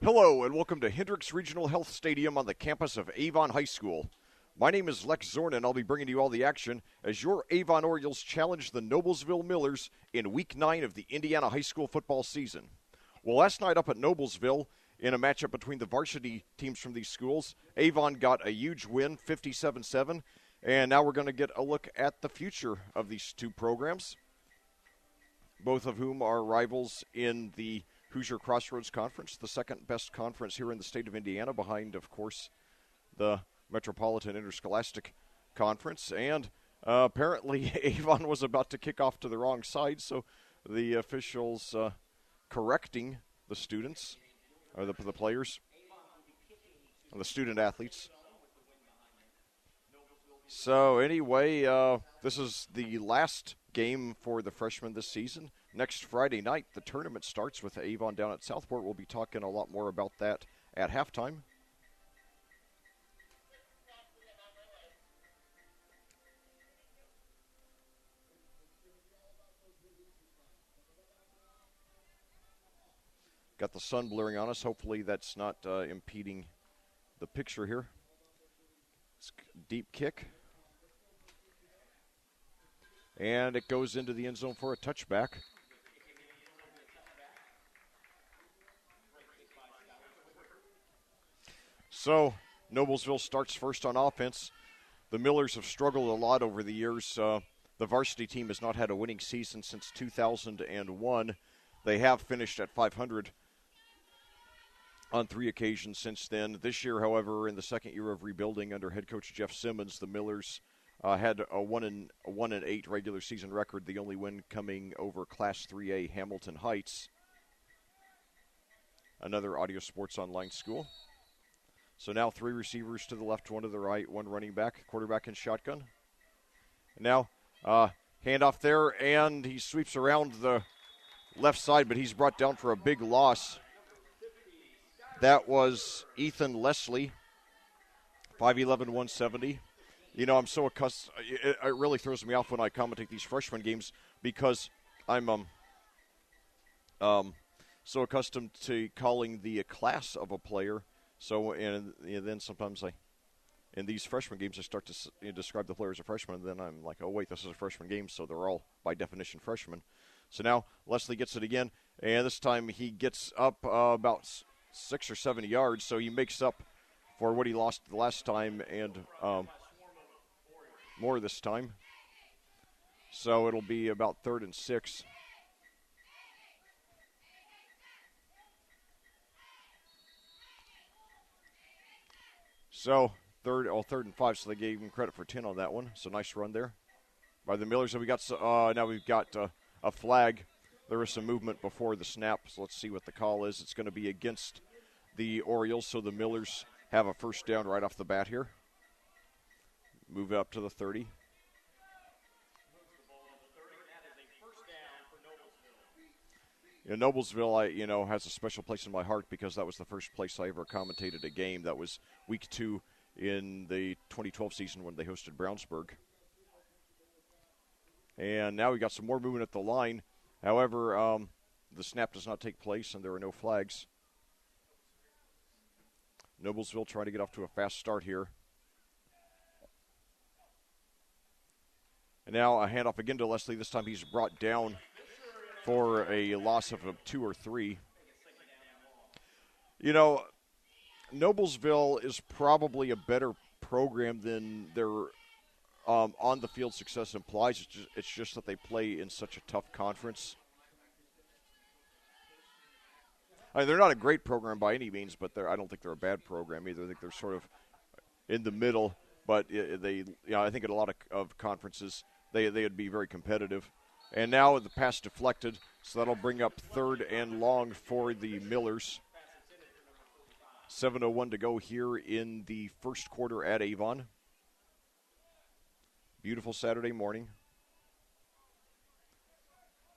Hello and welcome to Hendricks Regional Health Stadium on the campus of Avon High School. My name is Lec Zorn and I'll be bringing you all the action as your Avon Orioles challenge the Noblesville Millers in Week 9 of the Indiana high school football season. Well, last night up at Noblesville, in a matchup between the varsity teams from these schools, Avon got a huge win, 57-7, and now we're going to get a look at the future of these two programs, both of whom are rivals in the Hoosier Crossroads Conference, the second best conference here in the state of Indiana, behind, of course, the Metropolitan Interscholastic Conference. And apparently Avon was about to kick off to the wrong side, so the officials correcting the students, or the players, the student athletes. So anyway, this is the last game for the freshmen this season. Next Friday night, the tournament starts with Avon down at Southport. We'll be talking a lot more about that at halftime. Got the sun blaring on us. Hopefully that's not impeding the picture here. It's a deep kick. And it goes into the end zone for a touchback. So, Noblesville starts first on offense. The Millers have struggled a lot over the years. The varsity team has not had a winning season since 2001. They have finished at 500 on 3 occasions since then. This year, however, in the second year of rebuilding under head coach Jeff Simmons, the Millers had a 1-8 regular season record, the only win coming over Class 3A Hamilton Heights, another Audio Sports Online school. So now 3 receivers to the left, 1 to the right, 1 running back, quarterback in shotgun. And now handoff there, and he sweeps around the left side, but he's brought down for a big loss. That was Ethan Leslie, 5'11", 170. You know, I'm so accustomed, it really throws me off when I commentate these freshman games because I'm so accustomed to calling the class of a player. So, and then sometimes in these freshman games, I start to describe the player as a freshman, and then I'm like, oh, wait, this is a freshman game, so they're all, by definition, freshmen. So now Leslie gets it again, and this time he gets up about 6 or 7 yards, so he makes up for what he lost the last time and more this time. So it'll be about 3rd and 6. So third and 5, so they gave him credit for 10 on that one. So nice run there by the Millers. And now we've got a flag. There was some movement before the snap, so let's see what the call is. It's going to be against the Orioles, so the Millers have a first down right off the bat here. Move up to the 30. Noblesville, has a special place in my heart because that was the first place I ever commentated a game. That was week 2 in the 2012 season when they hosted Brownsburg. And now we got some more movement at the line. However, the snap does not take place and there are no flags. Noblesville trying to get off to a fast start here. And now a handoff again to Leslie. This time he's brought down for a loss of 2 or 3. Noblesville is probably a better program than their on-the-field success implies. It's just that they play in such a tough conference. I mean, they're not a great program by any means, but I don't think they're a bad program either. I think they're sort of in the middle, but I think in a lot of conferences they would be very competitive. And now the pass deflected, so that'll bring up 3rd and long for the Millers. 7:01 to go here in the first quarter at Avon. Beautiful Saturday morning.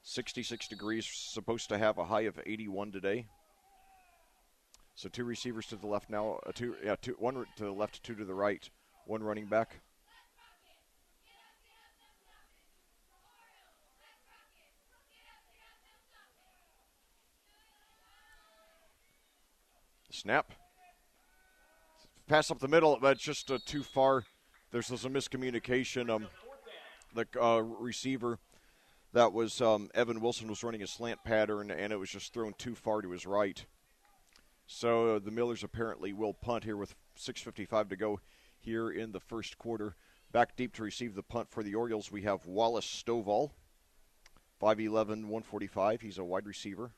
66 degrees, supposed to have a high of 81 today. So 2 receivers to the left now, 1 to the left, 2 to the right, 1 running back. Snap. Pass up the middle, but it's just too far. There's a miscommunication. The receiver, that was Evan Wilson, was running a slant pattern, and it was just thrown too far to his right. So the Millers apparently will punt here with 6:55 to go here in the first quarter. Back deep to receive the punt for the Orioles, we have Wallace Stovall, 5'11", 145. He's a wide receiver.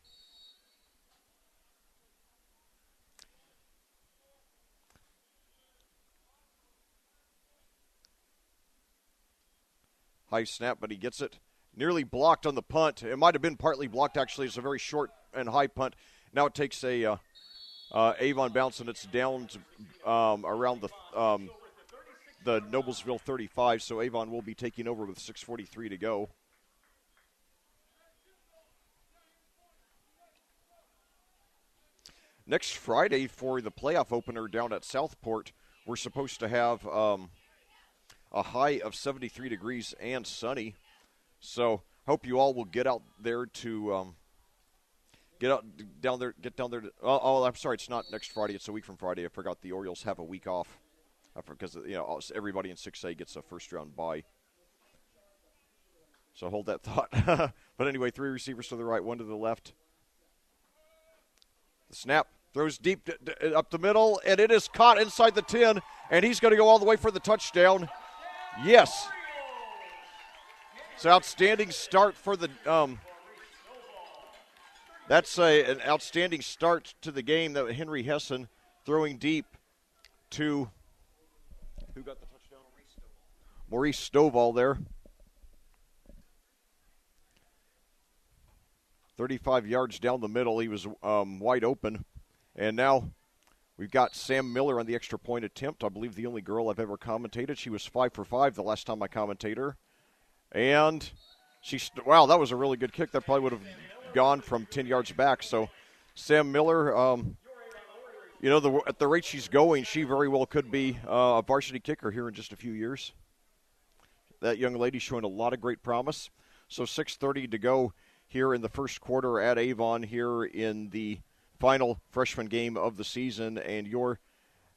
High snap, but he gets it. Nearly blocked on the punt. It might have been partly blocked, actually. It's a very short and high punt. Now it takes a Avon bounce, and it's down to, around the Noblesville 35, so Avon will be taking over with 6:43 to go. Next Friday for the playoff opener down at Southport, we're supposed to have a high of 73 degrees and sunny. So hope you all will get out there to get down there. I'm sorry, it's not next Friday. It's a week from Friday. I forgot the Orioles have a week off because everybody in 6A gets a first-round bye. So hold that thought. But anyway, 3 receivers to the right, 1 to the left. The snap throws deep up the middle, and it is caught inside the 10, and he's going to go all the way for the touchdown. Yes. It's an outstanding start for the that's an outstanding start to the game. That Henry Hessen throwing deep to who got the touchdown? Maurice Stovall there. 35 yards down the middle. He was wide open. And now we've got Sam Miller on the extra point attempt. I believe the only girl I've ever commentated. She was 5 for 5 the last time I commentated her. And wow, that was a really good kick. That probably would have gone from 10 yards back. So Sam Miller, at the rate she's going, she very well could be a varsity kicker here in just a few years. That young lady showing a lot of great promise. So 6:30 to go here in the first quarter at Avon here in the final freshman game of the season. And your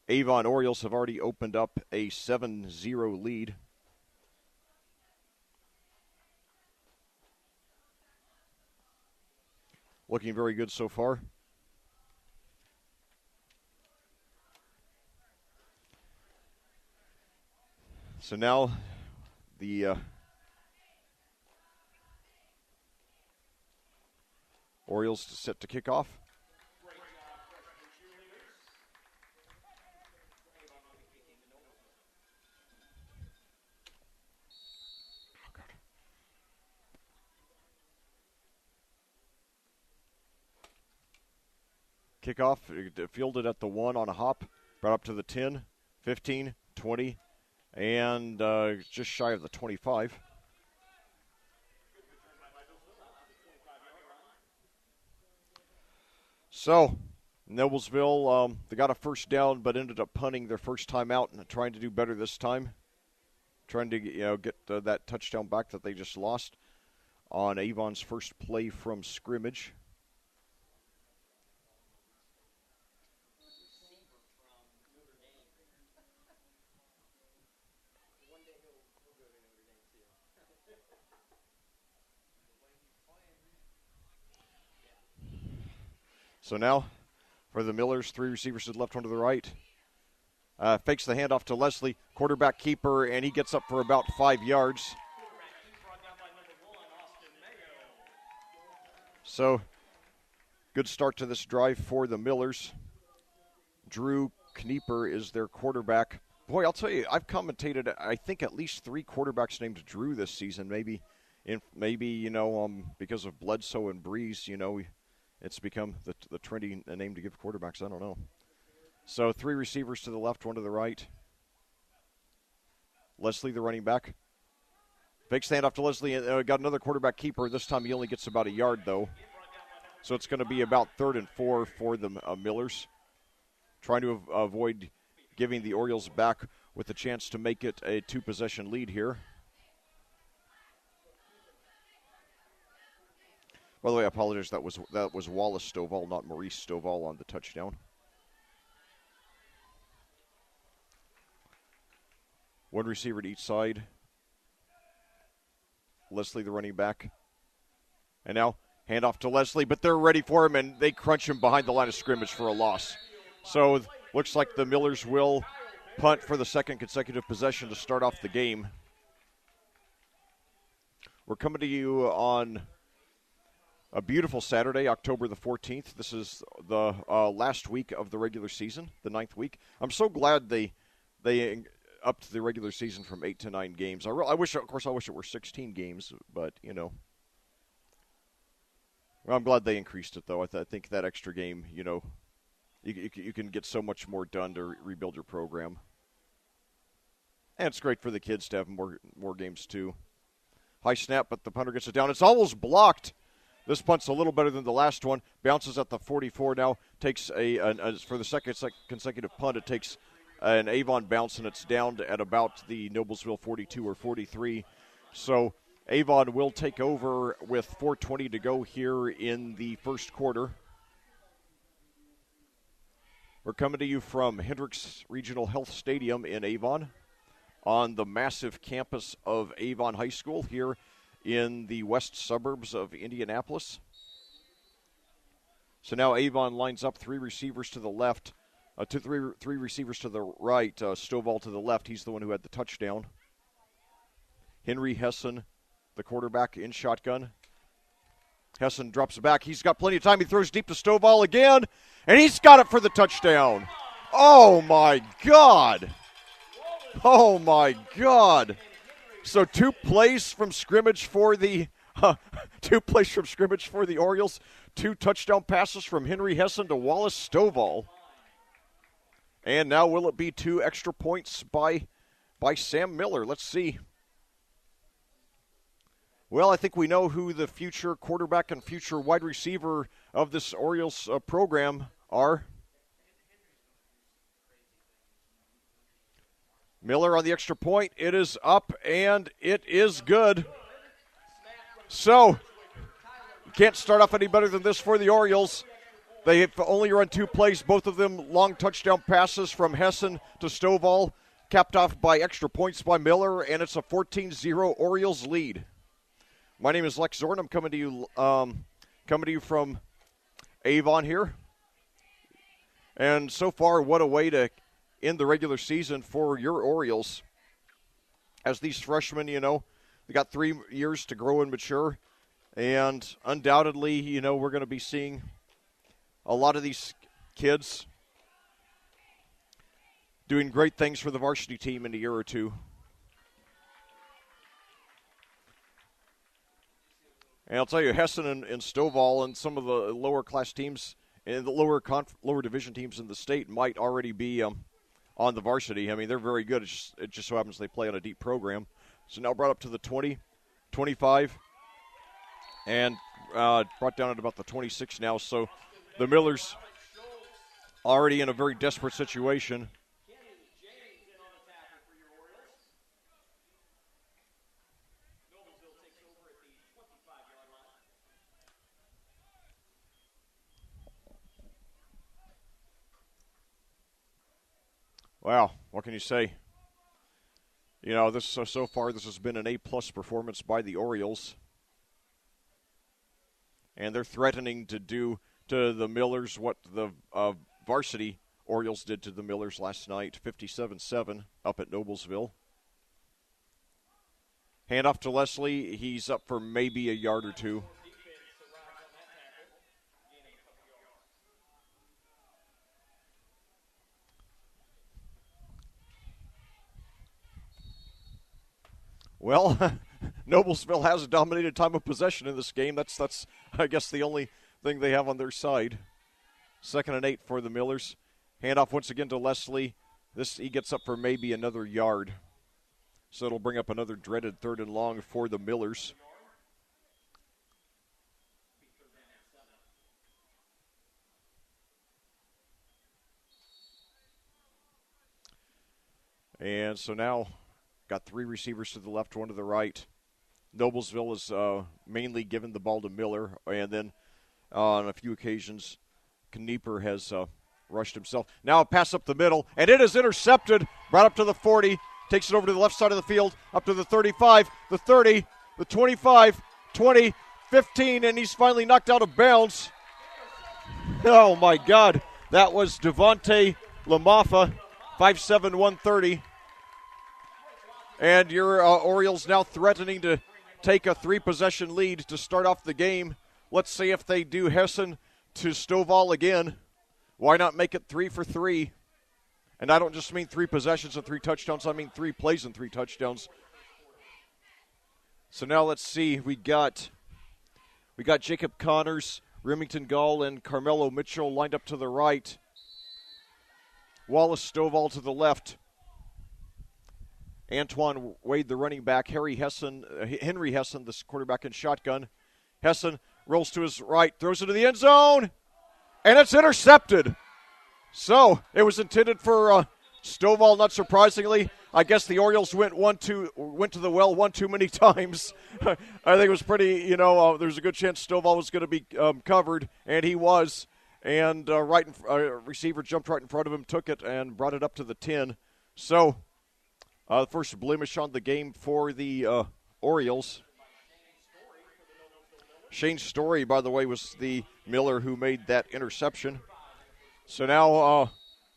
Avon Orioles have already opened up a 7-0 lead. Looking very good so far. So now the Orioles set to kick off. Kickoff, fielded at the 1 on a hop, brought up to the 10, 15, 20, and just shy of the 25. So, Noblesville, they got a first down, but ended up punting their first time out and trying to do better this time. Trying to get that touchdown back that they just lost on Avon's first play from scrimmage. So now, for the Millers, 3 receivers to the left, 1 to the right. Fakes the handoff to Leslie, quarterback keeper, and he gets up for about 5 yards. So, good start to this drive for the Millers. Drew Knieper is their quarterback. Boy, I'll tell you, I've commentated, I think, at least 3 quarterbacks named Drew this season. Maybe because of Bledsoe and Breeze, it's become the trendy name to give quarterbacks. I don't know. So 3 receivers to the left, 1 to the right. Leslie, the running back. Fakes the handoff to Leslie. Got another quarterback keeper. This time he only gets about a yard, though. So it's going to be about 3rd and 4 for the Millers. Trying to avoid giving the Orioles back with a chance to make it a 2-possession lead here. By the way, I apologize. That was Wallace Stovall, not Maurice Stovall on the touchdown. One receiver to each side. Leslie, the running back. And now, handoff to Leslie, but they're ready for him, and they crunch him behind the line of scrimmage for a loss. So, looks like the Millers will punt for the second consecutive possession to start off the game. We're coming to you on a beautiful Saturday, October the 14th. This is the last week of the regular season, the 9th week. I'm so glad they upped the regular season from 8 to 9 games. I wish it were 16 games, but, you know. Well, I'm glad they increased it, though. I think that extra game, you know, you can get so much more done to rebuild your program. And it's great for the kids to have more games, too. High snap, but the punter gets it down. It's almost blocked. This punt's a little better than the last one. Bounces at the 44 now. Takes for the second consecutive punt, it takes an Avon bounce, and it's down at about the Noblesville 42 or 43. So Avon will take over with 4:20 to go here in the first quarter. We're coming to you from Hendricks Regional Health Stadium in Avon on the massive campus of Avon High School here in the west suburbs of Indianapolis. So now Avon lines up three receivers to the left, three receivers to the right, Stovall to the left. He's the one who had the touchdown. Henry Hessen, the quarterback, in shotgun. Hessen drops it back. He's got plenty of time. He throws deep to Stovall again, and he's got it for the touchdown. Oh, my God. Oh, my God. So two plays from scrimmage for the Orioles. Two touchdown passes from Henry Hessen to Wallace Stovall. And now will it be two extra points by Sam Miller? Let's see. Well, I think we know who the future quarterback and future wide receiver of this Orioles program are. Miller on the extra point. It is up, and it is good. So, you can't start off any better than this for the Orioles. They have only run two plays, both of them long touchdown passes from Hessen to Stovall, capped off by extra points by Miller, and it's a 14-0 Orioles lead. My name is Lec Zorn. I'm coming to you from Avon here. And so far, what a way to end the regular season for your Orioles. As these freshmen, you know, they got 3 years to grow and mature. And undoubtedly, you know, we're going to be seeing a lot of these kids doing great things for the varsity team in a year or two. And I'll tell you, Hessen and Stovall and some of the lower class teams and the lower division teams in the state might already be on the varsity. I mean, they're very good. It just so happens they play on a deep program. So now brought up to the 20, 25, and brought down at about the 26 now. So the Millers already in a very desperate situation. Wow, what can you say? You know, this so far this has been an A-plus performance by the Orioles. And they're threatening to do to the Millers what the varsity Orioles did to the Millers last night, 57-7 up at Noblesville. Hand off to Leslie. He's up for maybe a yard or two. Well, Noblesville has a dominated time of possession in this game. That's I guess the only thing they have on their side. 2nd and 8 for the Millers. Handoff once again to Leslie. He gets up for maybe another yard. So it'll bring up another dreaded 3rd and long for the Millers. And so now got 3 receivers to the left, 1 to the right. Noblesville is mainly given the ball to Miller, and then on a few occasions, Knieper has rushed himself. Now a pass up the middle, and it is intercepted, brought up to the 40. takes it over to the left side of the field, up to the 35, the 30, the 25, 20, 15, and he's finally knocked out of bounds. Oh, my God. That was Devontae Lamafa, 5'7", 130. And your Orioles now threatening to take a 3-possession lead to start off the game. Let's see if they do Hessen to Stovall again. Why not make it 3 for 3? And I don't just mean 3 possessions and 3 touchdowns. I mean 3 plays and 3 touchdowns. So now let's see. We got Jacob Connors, Remington Gall, and Carmelo Mitchell lined up to the right. Wallace Stovall to the left. Antoine Wade, the running back. Henry Hessen, the quarterback in shotgun. Hessen rolls to his right, throws it to the end zone, and it's intercepted. So it was intended for Stovall, not surprisingly. I guess the Orioles went to the well one too many times. I think it was pretty, there's a good chance Stovall was going to be covered, and he was. And receiver jumped right in front of him, took it, and brought it up to the 10. So the first blemish on the game for the Orioles. Shane Story, by the way, was the Miller who made that interception. So now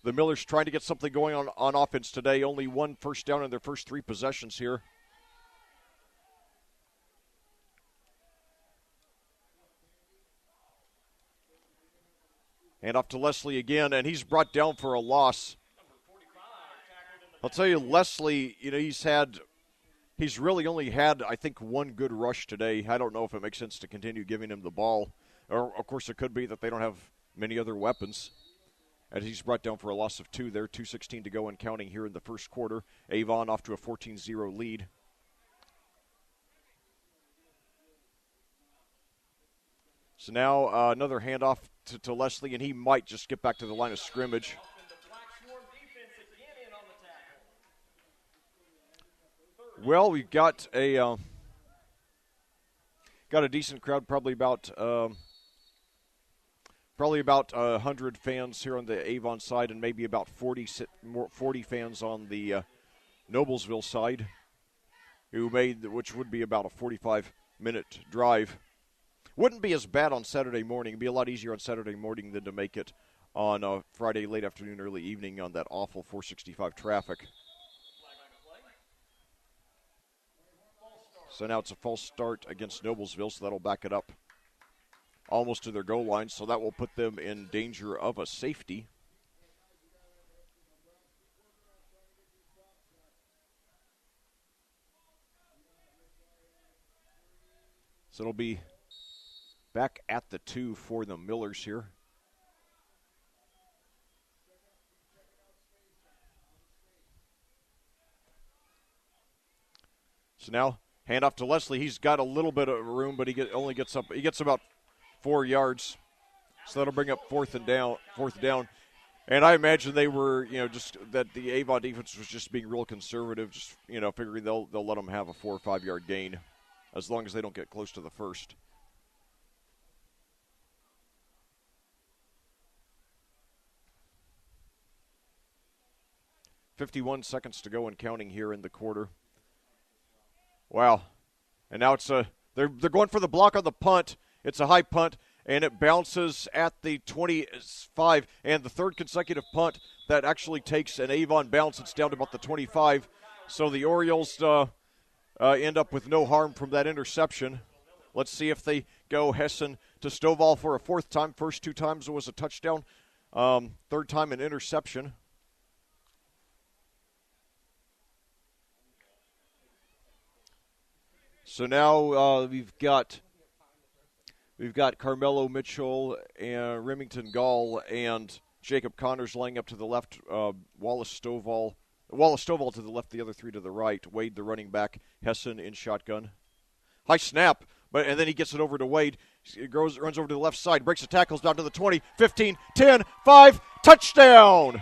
the Millers trying to get something going on offense today. Only 1 first down in their first 3 possessions here. Hand off to Leslie again, and he's brought down for a loss. I'll tell you, Leslie, he's really only had, I think, 1 good rush today. I don't know if it makes sense to continue giving him the ball. Or, of course, it could be that they don't have many other weapons. And he's brought down for a loss of 2 there. 2:16 to go and counting here in the first quarter. Avon off to a 14-0 lead. So now another handoff to Leslie, and he might just get back to the line of scrimmage. Well, we've got a decent crowd, probably about 100 fans here on the Avon side, and maybe about 40 fans on the Noblesville side, which would be about a 45-minute drive. Wouldn't be as bad on Saturday morning. It'd be a lot easier on Saturday morning than to make it on Friday late afternoon, early evening on that awful 465 traffic. So now it's a false start against Noblesville, so that'll back it up almost to their goal line, so that will put them in danger of a safety. So it'll be back at the 2 for the Millers here. So now hand off to Leslie. He's got a little bit of room, but he gets about 4 yards. So that'll bring up fourth down. And I imagine they were, just that the Avon defense was just being real conservative, just, figuring they'll let them have a 4 or 5 yard gain as long as they don't get close to the first. .51 seconds to go and counting here in the quarter. Wow. And now it's they're going for the block on the punt. It's a high punt, and it bounces at the 25, and the third consecutive punt that actually takes an Avon bounce. It's down to about the 25. So the Orioles end up with no harm from that interception. Let's see if they go Hessen to Stovall for a 4th time. First 2 times it was a touchdown. 3rd time an interception. So now we've got Carmelo Mitchell and Remington Gall and Jacob Connors laying up to the left. Wallace Stovall to the left. The other 3 to the right. Wade, the running back. Hessen in shotgun. High snap, and then he gets it over to Wade. He runs over to the left side, breaks the tackles down to the 20, 15, 10, 5, touchdown.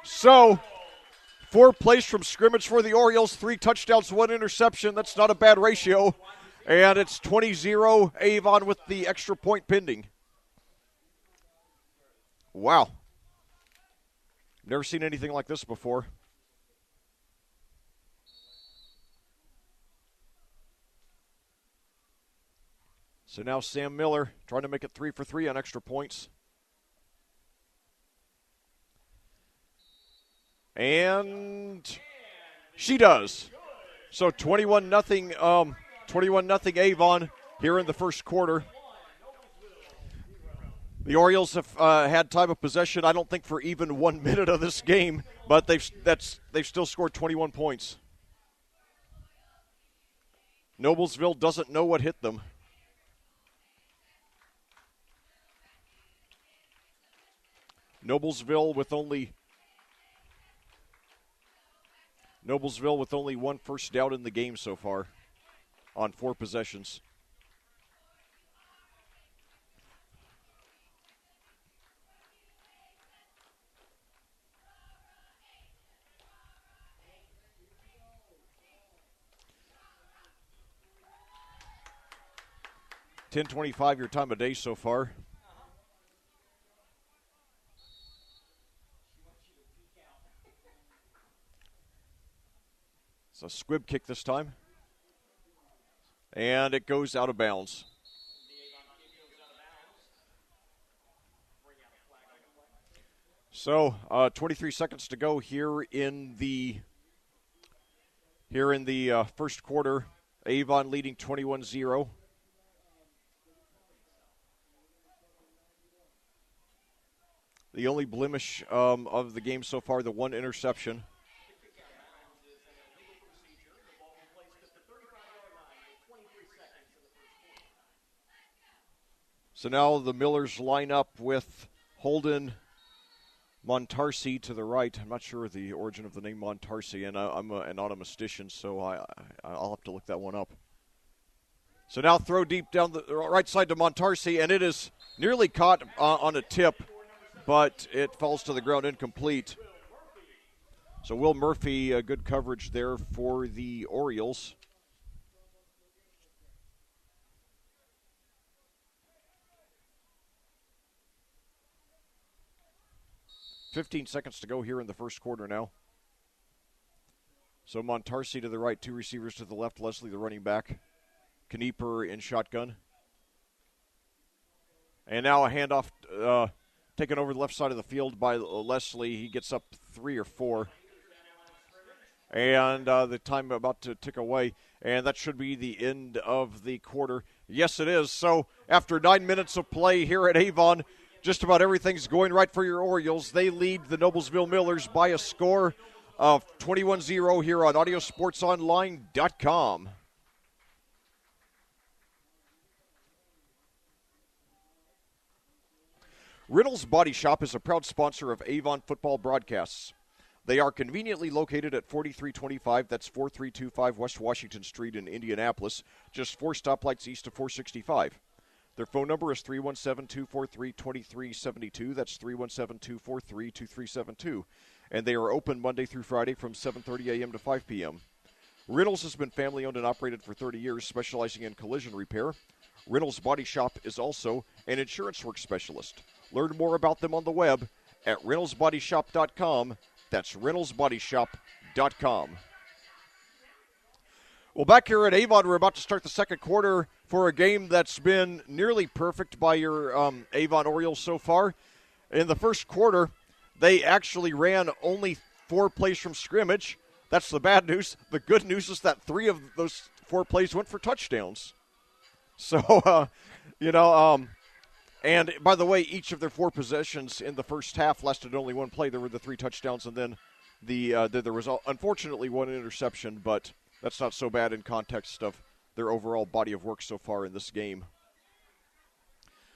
So 4 plays from scrimmage for the Orioles, 3 touchdowns, 1 interception. That's not a bad ratio. And it's 20-0 Avon with the extra point pending. Wow. Never seen anything like this before. So now Sam Miller trying to make it 3 for 3 on extra points. And she does. So 21-0 Avon here in the first quarter. The Orioles have had time of possession, I don't think, for even 1 minute of this game, but they've still scored 21 points. Noblesville doesn't know what hit them. Noblesville with only one first down in the game so far on 4 possessions. $10:25 your time of day so far. It's a squib kick this time. And it goes out of bounds. So 23 seconds to go here in the first quarter. Avon leading 21-0. The only blemish of the game so far, the one interception. So now the Millers line up with Holden Montarsi to the right. I'm not sure the origin of the name Montarsi, and I'm an onomastician, so I'll have to look that one up. So now throw deep down the right side to Montarsi, and it is nearly caught on a tip, but it falls to the ground incomplete. So Will Murphy, good coverage there for the Orioles. $15 seconds to go here in the first quarter now. So Montarsi to the right, 2 receivers to the left, Leslie the running back, Knieper in shotgun. And now a handoff taken over the left side of the field by Leslie. He gets up 3 or 4. And the time about to tick away, and that should be the end of the quarter. Yes, it is. So after 9 minutes of play here at Avon, just about everything's going right for your Orioles. They lead the Noblesville Millers by a score of 21-0 here on AudioSportsOnline.com. Riddle's Body Shop is a proud sponsor of Avon football broadcasts. They are conveniently located at 4325, that's 4325 West Washington Street in Indianapolis, just 4 stoplights east of 465. Their phone number is 317-243-2372. That's 317-243-2372. And they are open Monday through Friday from 7:30 a.m. to 5 p.m. Riddle's has been family-owned and operated for 30 years, specializing in collision repair. Riddle's Body Shop is also an insurance work specialist. Learn more about them on the web at reynoldsbodyshop.com. That's reynoldsbodyshop.com. Well, back here at Avon, we're about to start the second quarter for a game that's been nearly perfect by your Avon Orioles so far. In the first quarter, they actually ran only 4 plays from scrimmage. That's the bad news. The good news is that 3 of those 4 plays went for touchdowns. So, and by the way, each of their 4 possessions in the first half lasted only 1 play. There were the 3 touchdowns, and then there was unfortunately 1 interception, but that's not so bad in context of their overall body of work so far in this game.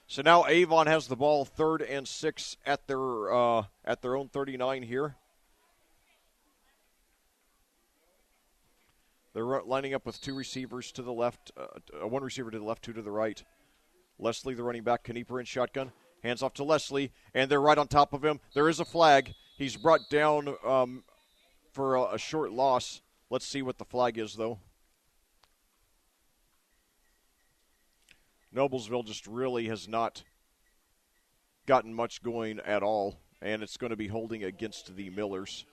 So now Avon has the ball 3rd and 6 at their own 39 here. They're lining up with 2 receivers to the left, 1 receiver to the left, 2 to the right. Leslie, the running back, Knieper in shotgun. Hands off to Leslie, and they're right on top of him. There is a flag. He's brought down for a short loss. Let's see what the flag is, though. Noblesville just really has not gotten much going at all, and it's going to be holding against the Millers.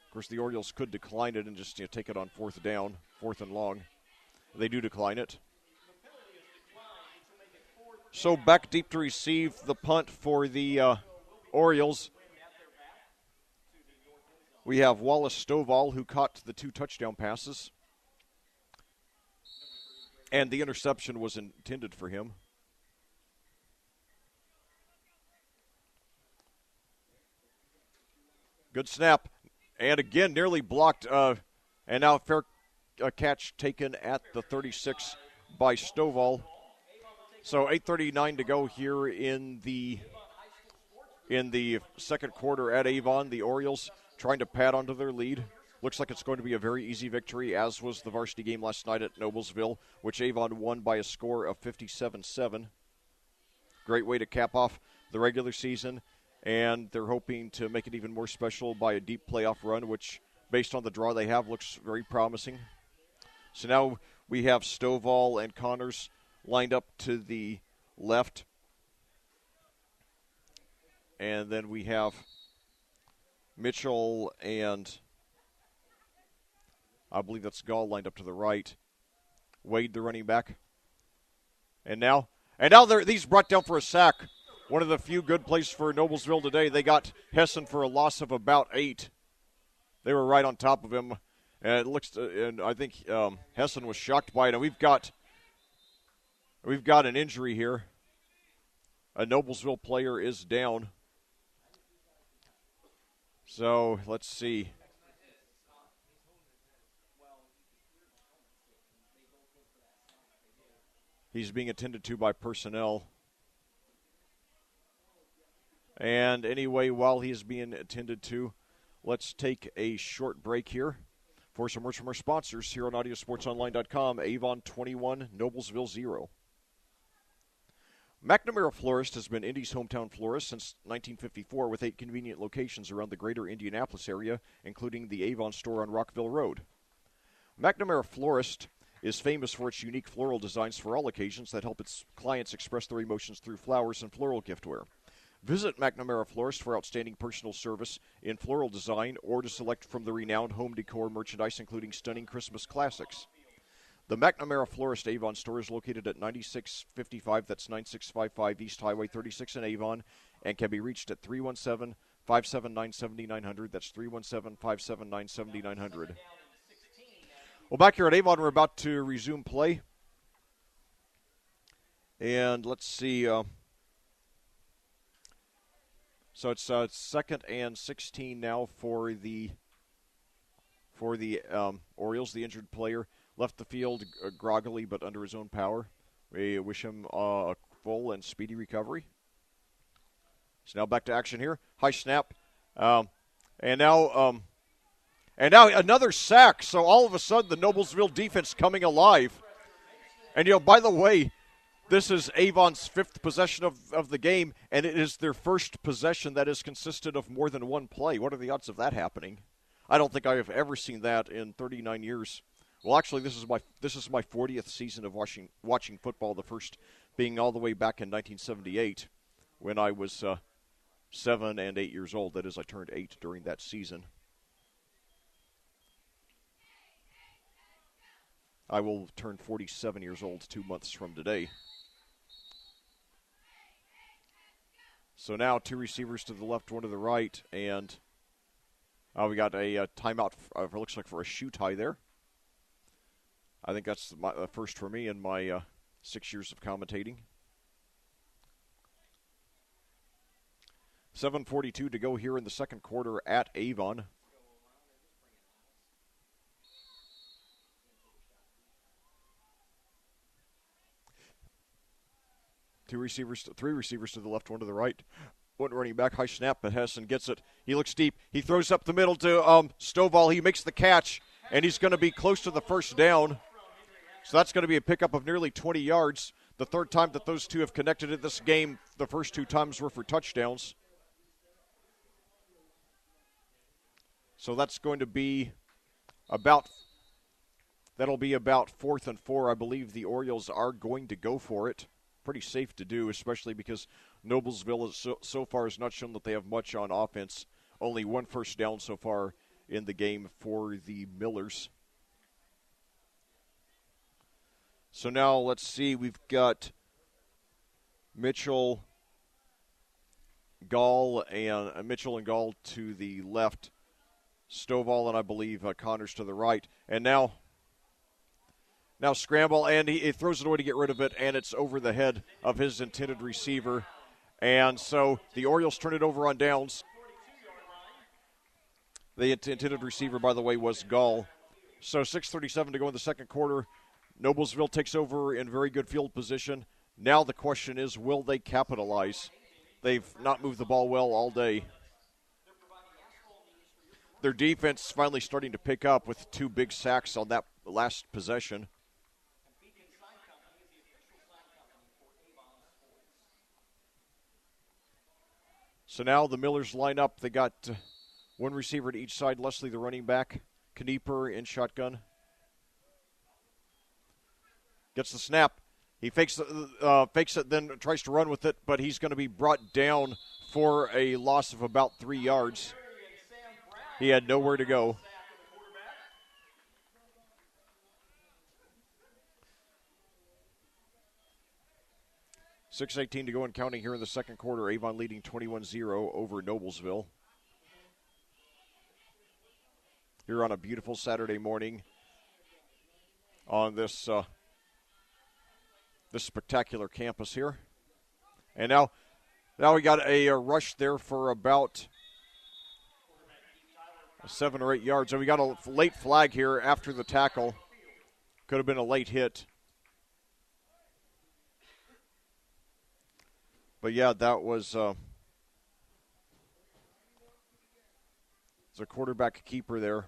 Of course, the Orioles could decline it and just take it on fourth down, fourth and long. They do decline it. So back deep to receive the punt for the Orioles. We have Wallace Stovall, who caught the 2 touchdown passes. And the interception was intended for him. Good snap. And again, nearly blocked. And now a fair catch taken at the 36 by Stovall. So 8:39 to go here in the second quarter at Avon. The Orioles trying to pad onto their lead. Looks like it's going to be a very easy victory, as was the varsity game last night at Noblesville, which Avon won by a score of 57-7. Great way to cap off the regular season, and they're hoping to make it even more special by a deep playoff run, which, based on the draw they have, looks very promising. So now we have Stovall and Connors lined up to the left. And then we have Mitchell and I believe that's Gall lined up to the right. Wade, the running back. And now these brought down for a sack. One of the few good plays for Noblesville today. They got Hessen for a loss of about 8. They were right on top of him. And it looks, and I think Hessen was shocked by it. And we've got an injury here. A Noblesville player is down. So let's see. He's being attended to by personnel. And anyway, while he's being attended to, let's take a short break here for some words from our sponsors here on AudioSportsOnline.com. Avon 21, Noblesville 0. McNamara Florist has been Indy's hometown florist since 1954 with 8 convenient locations around the greater Indianapolis area, including the Avon store on Rockville Road. McNamara Florist is famous for its unique floral designs for all occasions that help its clients express their emotions through flowers and floral giftware. Visit McNamara Florist for outstanding personal service in floral design or to select from the renowned home decor merchandise, including stunning Christmas classics. The McNamara Florist Avon store is located at 9655, that's 9655 East Highway 36 in Avon, and can be reached at 317-579-7900. That's 317-579-7900. Well, back here at Avon, we're about to resume play. And let's see. So it's 2nd and 16 now for the Orioles. The injured player left the field groggily but under his own power. We wish him a full and speedy recovery. So now back to action here. High snap. And now another sack. So all of a sudden the Noblesville defense coming alive. And, by the way, this is Avon's 5th possession of the game, and it is their first possession that has consisted of more than one play. What are the odds of that happening? I don't think I have ever seen that in 39 years. Well, actually, this is my 40th season of watching football, the first being all the way back in 1978 when I was 7 and 8 years old. That is, I turned 8 during that season. I will turn 47 years old 2 months from today. So now 2 receivers to the left, 1 to the right, and we got a timeout, looks like for a shoe tie there. I think that's the first for me in my 6 years of commentating. 7:42 to go here in the second quarter at Avon. Three receivers to the left, 1 to the right. 1 running back, high snap, but Hessen gets it. He looks deep. He throws up the middle to Stovall. He makes the catch, and he's going to be close to the first down. So that's going to be a pickup of nearly 20 yards. The third time that those two have connected in this game, the first 2 times were for touchdowns. So that's going to be about 4th and 4. I believe the Orioles are going to go for it. Pretty safe to do, especially because Noblesville so far has not shown that they have much on offense. Only 1 first down so far in the game for the Millers. So now let's see, we've got Mitchell, Gall, and Gall to the left, Stovall and I believe Connors to the right. And now scramble, and he throws it away to get rid of it, and it's over the head of his intended receiver. And so the Orioles turn it over on downs. The intended receiver, by the way, was Gall. So 6:37 to go in the second quarter. Noblesville takes over in very good field position. Now the question is, will they capitalize? They've not moved the ball well all day. Their defense finally starting to pick up with 2 big sacks on that last possession. So now the Millers line up. They got one receiver to each side. Leslie, the running back. Knieper in shotgun. Gets the snap. He fakes it, then tries to run with it, but he's going to be brought down for a loss of about 3 yards. He had nowhere to go. .6:18 to go and counting here in the second quarter. Avon leading 21-0 over Noblesville. Here on a beautiful Saturday morning on this spectacular campus here. And now we got a rush there for about 7 or 8 yards. And we got a late flag here after the tackle. Could have been a late hit. But yeah, that was a quarterback keeper there.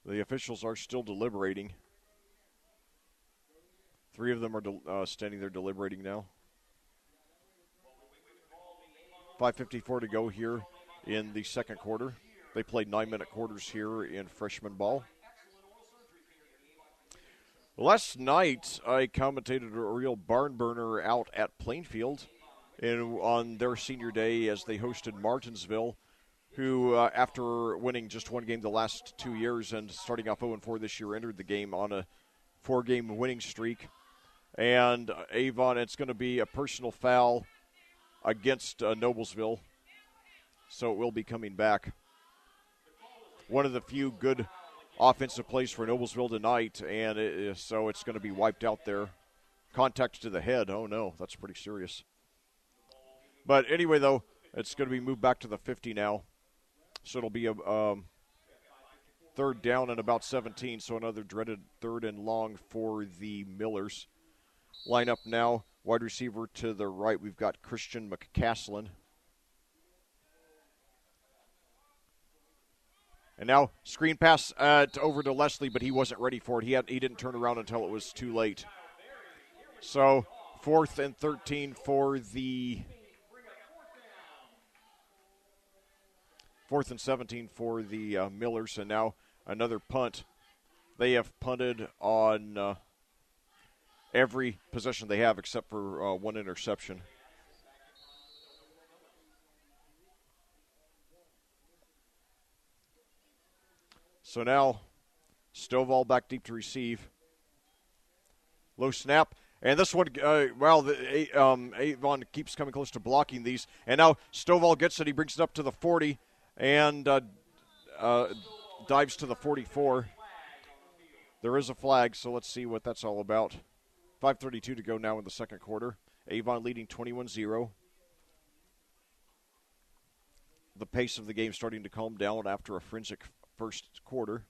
The officials are still deliberating. 3 of them are standing there deliberating now. 5:54 to go here in the second quarter. They played 9-minute quarters here in freshman ball. Last night, I commentated a real barn burner out at Plainfield on their senior day as they hosted Martinsville, who, after winning just one game the last 2 years and starting off 0-4 this year, entered the game on a 4-game winning streak. And Avon, it's going to be a personal foul against Noblesville, so it will be coming back. One of the few good offensive plays for Noblesville tonight, and so it's going to be wiped out there. Contact to the head. Oh, no, that's pretty serious. But anyway, though, it's going to be moved back to the 50 now. So it'll be a third down and about 17, so another dreaded 3rd and long for the Millers. Line up now, wide receiver to the right, we've got Christian McCaslin. And now screen pass over to Leslie, but he wasn't ready for it. He didn't turn around until it was too late. So 4th and 13 for the 4th and 17 for the Millers, and now another punt. They have punted on every possession they have except for one interception. So now Stovall back deep to receive. Low snap. And this one, Avon keeps coming close to blocking these. And now Stovall gets it. He brings it up to the 40 and dives to the 44. There is a flag, so let's see what that's all about. 5:32 to go now in the second quarter. Avon leading 21-0. The pace of the game starting to calm down after a forensic first quarter.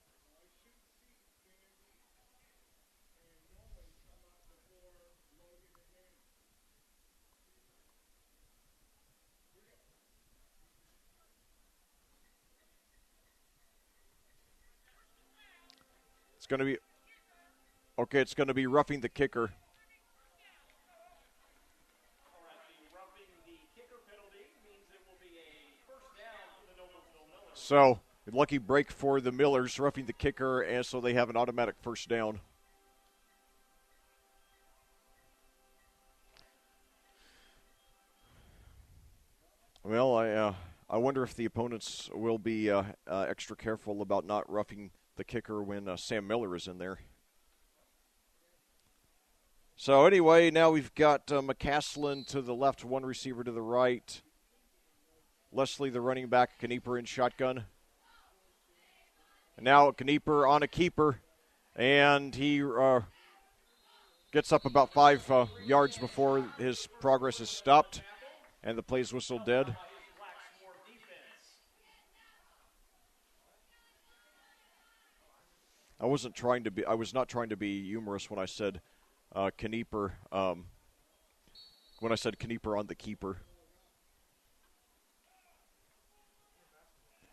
It's going to be roughing the kicker. So, lucky break for the Millers, roughing the kicker, and so they have an automatic first down. I wonder if the opponents will be extra careful about not roughing the kicker when Sam Miller is in there. So anyway, now we've got McCaslin to the left, one receiver to the right. Leslie, the running back, Knieper in shotgun. And now Knieper on a keeper, and he gets up about 5 yards before his progress is stopped, and the play's whistled dead. I was not trying to be humorous when I said Knieper. When I said Knieper on the keeper.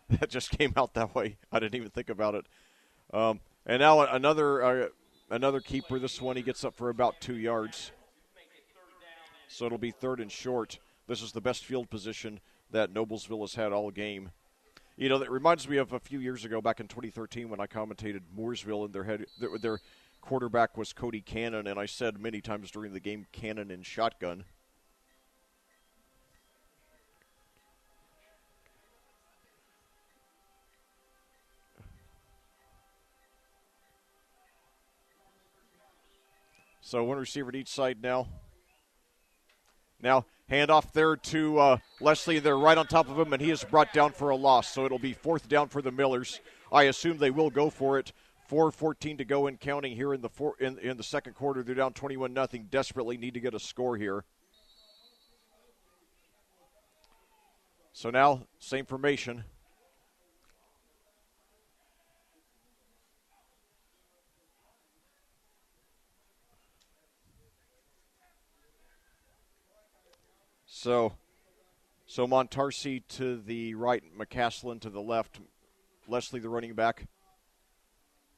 That just came out that way. I didn't even think about it. And now another keeper. This one, he gets up for about 2 yards. So it'll be 3rd and short. This is the best field position that Noblesville has had all game. You know, that reminds me of a few years ago, back in 2013, when I commentated Mooresville, and their quarterback was Cody Cannon, and I said many times during the game, Cannon in shotgun. So one receiver at each side now. Now, handoff there to Leslie. They're right on top of him, and he is brought down for a loss. So it'll be 4th down for the Millers. I assume they will go for it. 4:14 to go and counting here in the second quarter. They're down 21-0. Desperately need to get a score here. So now, same formation. So Montarsi to the right, McCaslin to the left, Leslie the running back.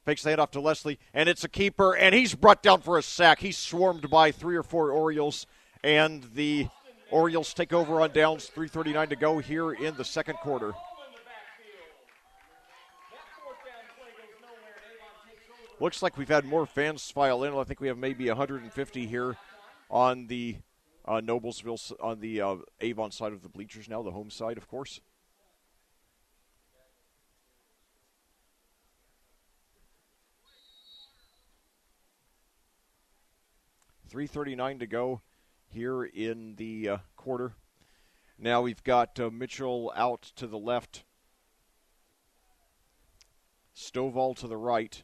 Fakes the handoff to Leslie, and it's a keeper, and he's brought down for a sack. He's swarmed by 3 or 4 Orioles, and the Orioles take over on downs. 3:39 to go here in the second quarter. Looks like we've had more fans file in. I think we have maybe 150 here on the Noblesville, on the Avon side of the bleachers now, the home side, of course. $3:39 to go here in the quarter. Now we've got Mitchell out to the left, Stovall to the right,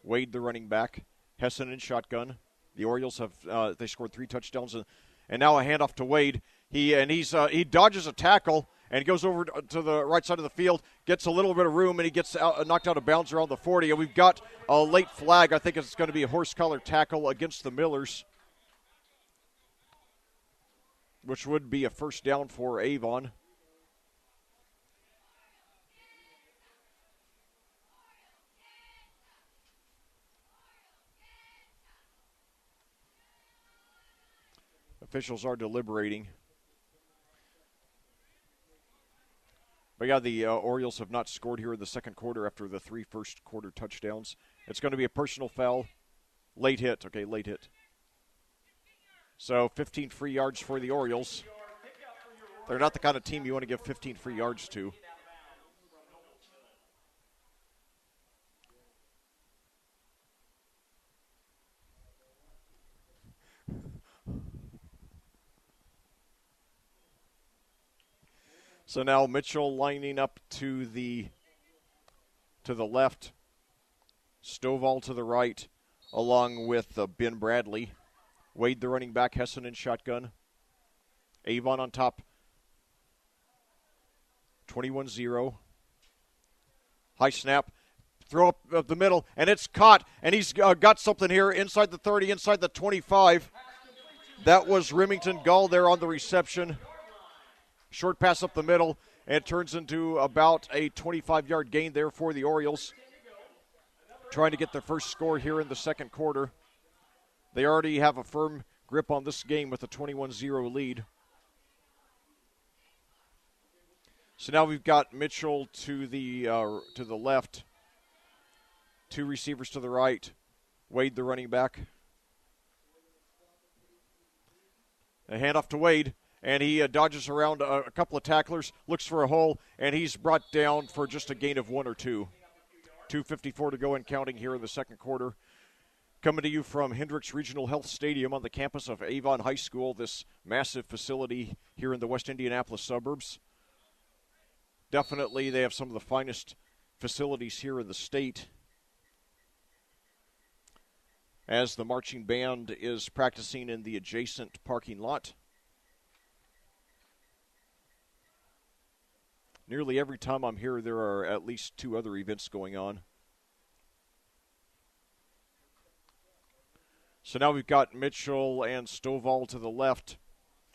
Wade the running back, Hessen in shotgun. The Orioles have they scored 3 touchdowns, and now a handoff to Wade. He dodges a tackle and goes over to the right side of the field, gets a little bit of room, and he gets knocked out of bounds around the 40. And we've got a late flag. I think it's going to be a horse collar tackle against the Millers, which would be a first down for Avon. Officials are deliberating. But yeah, the Orioles have not scored here in the second quarter after the 3 first quarter touchdowns. It's going to be a personal foul. Late hit. Okay, late hit. So 15 free yards for the Orioles. They're not the kind of team you want to give 15 free yards to. So now Mitchell lining up to the left, Stovall to the right, along with Ben Bradley. Wade the running back, Hessen in shotgun. Avon on top, 21-0. High snap, throw up the middle, and it's caught, and he's got something here inside the 30, inside the 25. That was Remington Gull there on the reception. Short pass up the middle, and it turns into about a 25-yard gain there for the Orioles. Trying to get their first score here in the second quarter. They already have a firm grip on this game with a 21-0 lead. So now we've got Mitchell to the left, 2 receivers to the right, Wade the running back. A handoff to Wade. and he dodges around a couple of tacklers, looks for a hole, and he's brought down for just a gain of 1 or 2. 2:54 to go and counting here in the second quarter. Coming to you from Hendricks Regional Health Stadium on the campus of Avon High School, this massive facility here in the West Indianapolis suburbs. Definitely they have some of the finest facilities here in the state, as the marching band is practicing in the adjacent parking lot. Nearly every time I'm here, there are at least 2 other events going on. So now we've got Mitchell and Stovall to the left,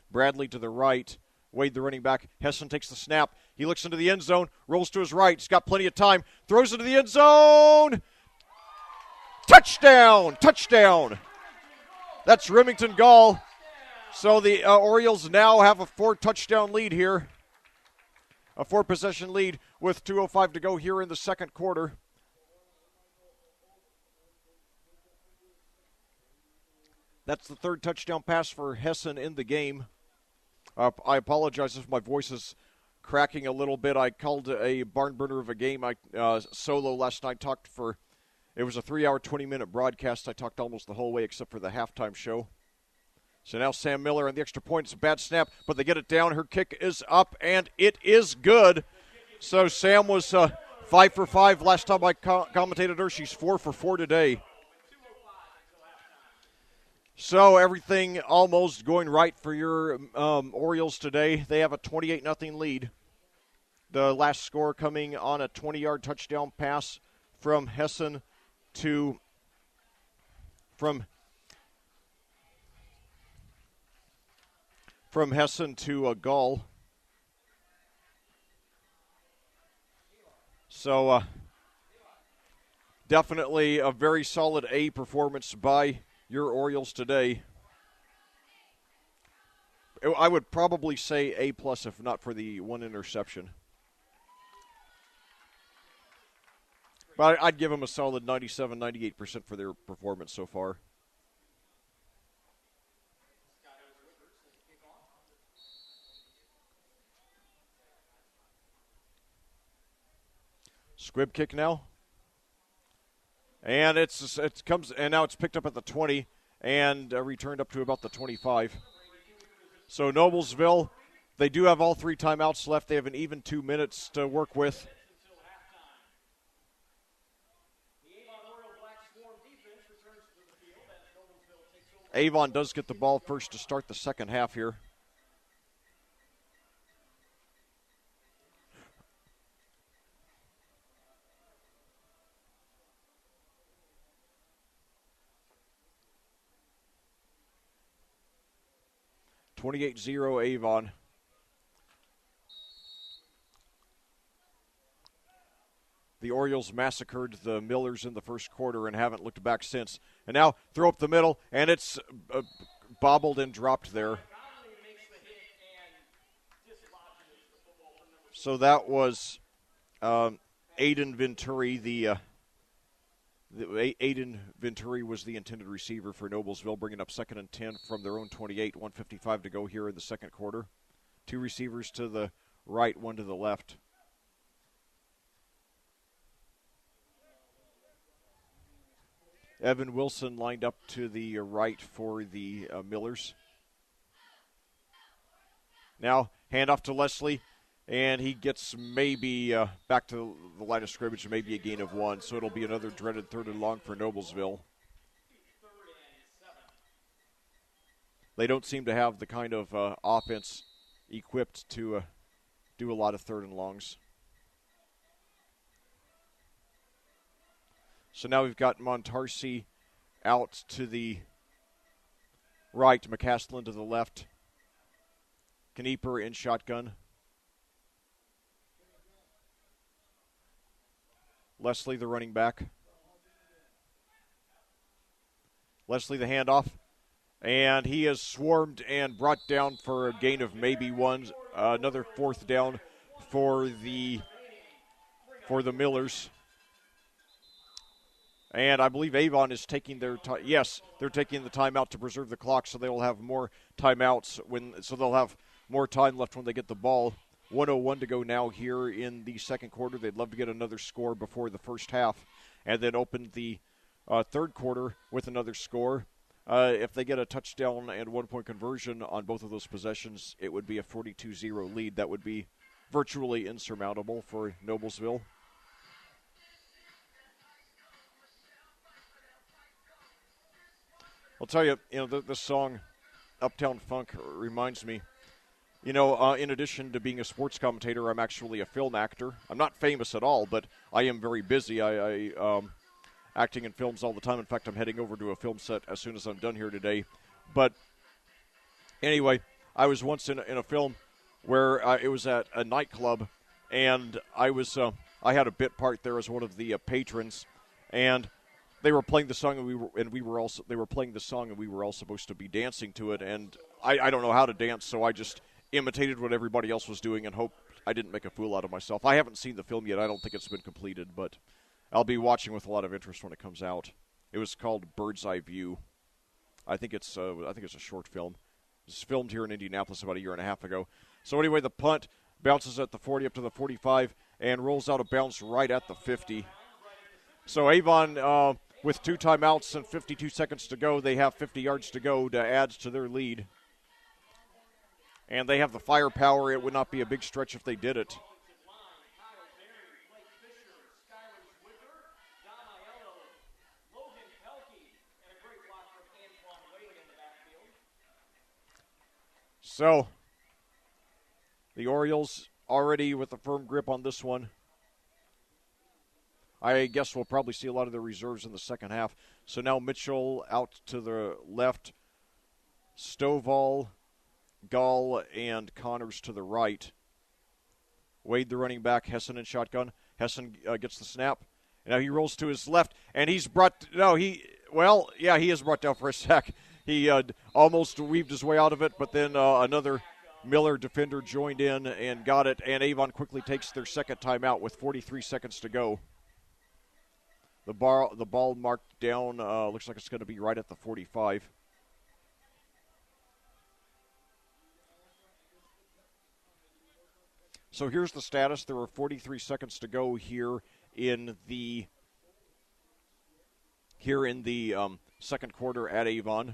Bradley to the right, Wade the running back. Hessen takes the snap. He looks into the end zone, rolls to his right. He's got plenty of time, throws into the end zone. Touchdown! Touchdown! That's Remington Gall. So the Orioles now have a 4-touchdown lead here. A 4-possession lead with 2:05 to go here in the second quarter. That's the 3rd touchdown pass for Hessen in the game. I apologize if my voice is cracking a little bit. I called a barn burner of a game. I solo last night. It was a 3-hour, 20-minute broadcast. I talked almost the whole way except for the halftime show. So now Sam Miller on the extra point. It's a bad snap, but they get it down. Her kick is up, and it is good. So Sam was 5 for 5 last time I commentated her. She's 4 for 4 today. So everything almost going right for your Orioles today. They have a 28-0 lead. The last score coming on a 20-yard touchdown pass from Hessen to Gall. So definitely a very solid A performance by your Orioles today. I would probably say A+ if not for the 1 interception. But I'd give them a solid 97, 98% for their performance so far. Squib kick now. And now it's picked up at the 20 and returned up to about the 25. So Noblesville, they do have all 3 timeouts left. They have an even 2 minutes to work with. Avon does get the ball first to start the second half here. (28-0) Avon. The Orioles massacred the Millers in the first quarter and haven't looked back since. And now throw up the middle, and it's bobbled and dropped there. So that was Aiden Venturi. Aiden Venturi was the intended receiver for Noblesville, bringing up 2nd and 10 from their own 28. 1:55 to go here in the second quarter. 2 receivers to the right, 1 to the left. Evan Wilson lined up to the right for the Millers. Now, handoff to Leslie, and he gets maybe back to the line of scrimmage, maybe a gain of 1, so it'll be another dreaded 3rd and long for Noblesville. They don't seem to have the kind of offense equipped to do a lot of 3rd and longs. So now we've got Montarsi out to the right, McCaslin to the left. Knieper in shotgun. Leslie, the running back. Leslie, the handoff. And he is swarmed and brought down for a gain of maybe 1. Another 4th down for the Millers. And I believe Avon is taking their time. Yes, they're taking the timeout to preserve the clock, so they will have more timeouts. So they'll have more time left when they get the ball. 1:01 to go now here in the second quarter. They'd love to get another score before the first half and then open the third quarter with another score. If they get a touchdown and 1-point conversion on both of those possessions, it would be a 42-0 lead. That would be virtually insurmountable for Noblesville. I'll tell you, this song, Uptown Funk, reminds me. In addition to being a sports commentator, I'm actually a film actor. I'm not famous at all, but I am very busy. I acting in films all the time. In fact, I'm heading over to a film set as soon as I'm done here today. But anyway, I was once in a film where it was at a nightclub, and I had a bit part there as one of the patrons, and they were playing the song, they were playing the song, and we were all supposed to be dancing to it. And I don't know how to dance, so I just imitated what everybody else was doing and hoped I didn't make a fool out of myself. I haven't seen the film yet. I don't think it's been completed, but I'll be watching with a lot of interest when it comes out. It was called Bird's Eye View. I think it's a short film. It was filmed here in Indianapolis about a year and a half ago. So anyway, the punt bounces at the 40 up to the 45 and rolls out of bounds right at the 50. So Avon, with 2 timeouts and 52 seconds to go, they have 50 yards to go to add to their lead. And they have the firepower. It would not be a big stretch if they did it. So, the Orioles already with a firm grip on this one. I guess we'll probably see a lot of the reserves in the second half. So now Mitchell out to the left. Stovall, Gall, and Connors to the right. Wade, the running back, Hessen in shotgun. Hessen gets the snap. Now he rolls to his left, and he is brought down for a sack. He almost weaved his way out of it, but then another Miller defender joined in and got it, and Avon quickly takes their second timeout with 43 seconds to go. The ball marked down, looks like it's going to be right at the 45. So here's the status. There are 43 seconds to go here in the second quarter at Avon.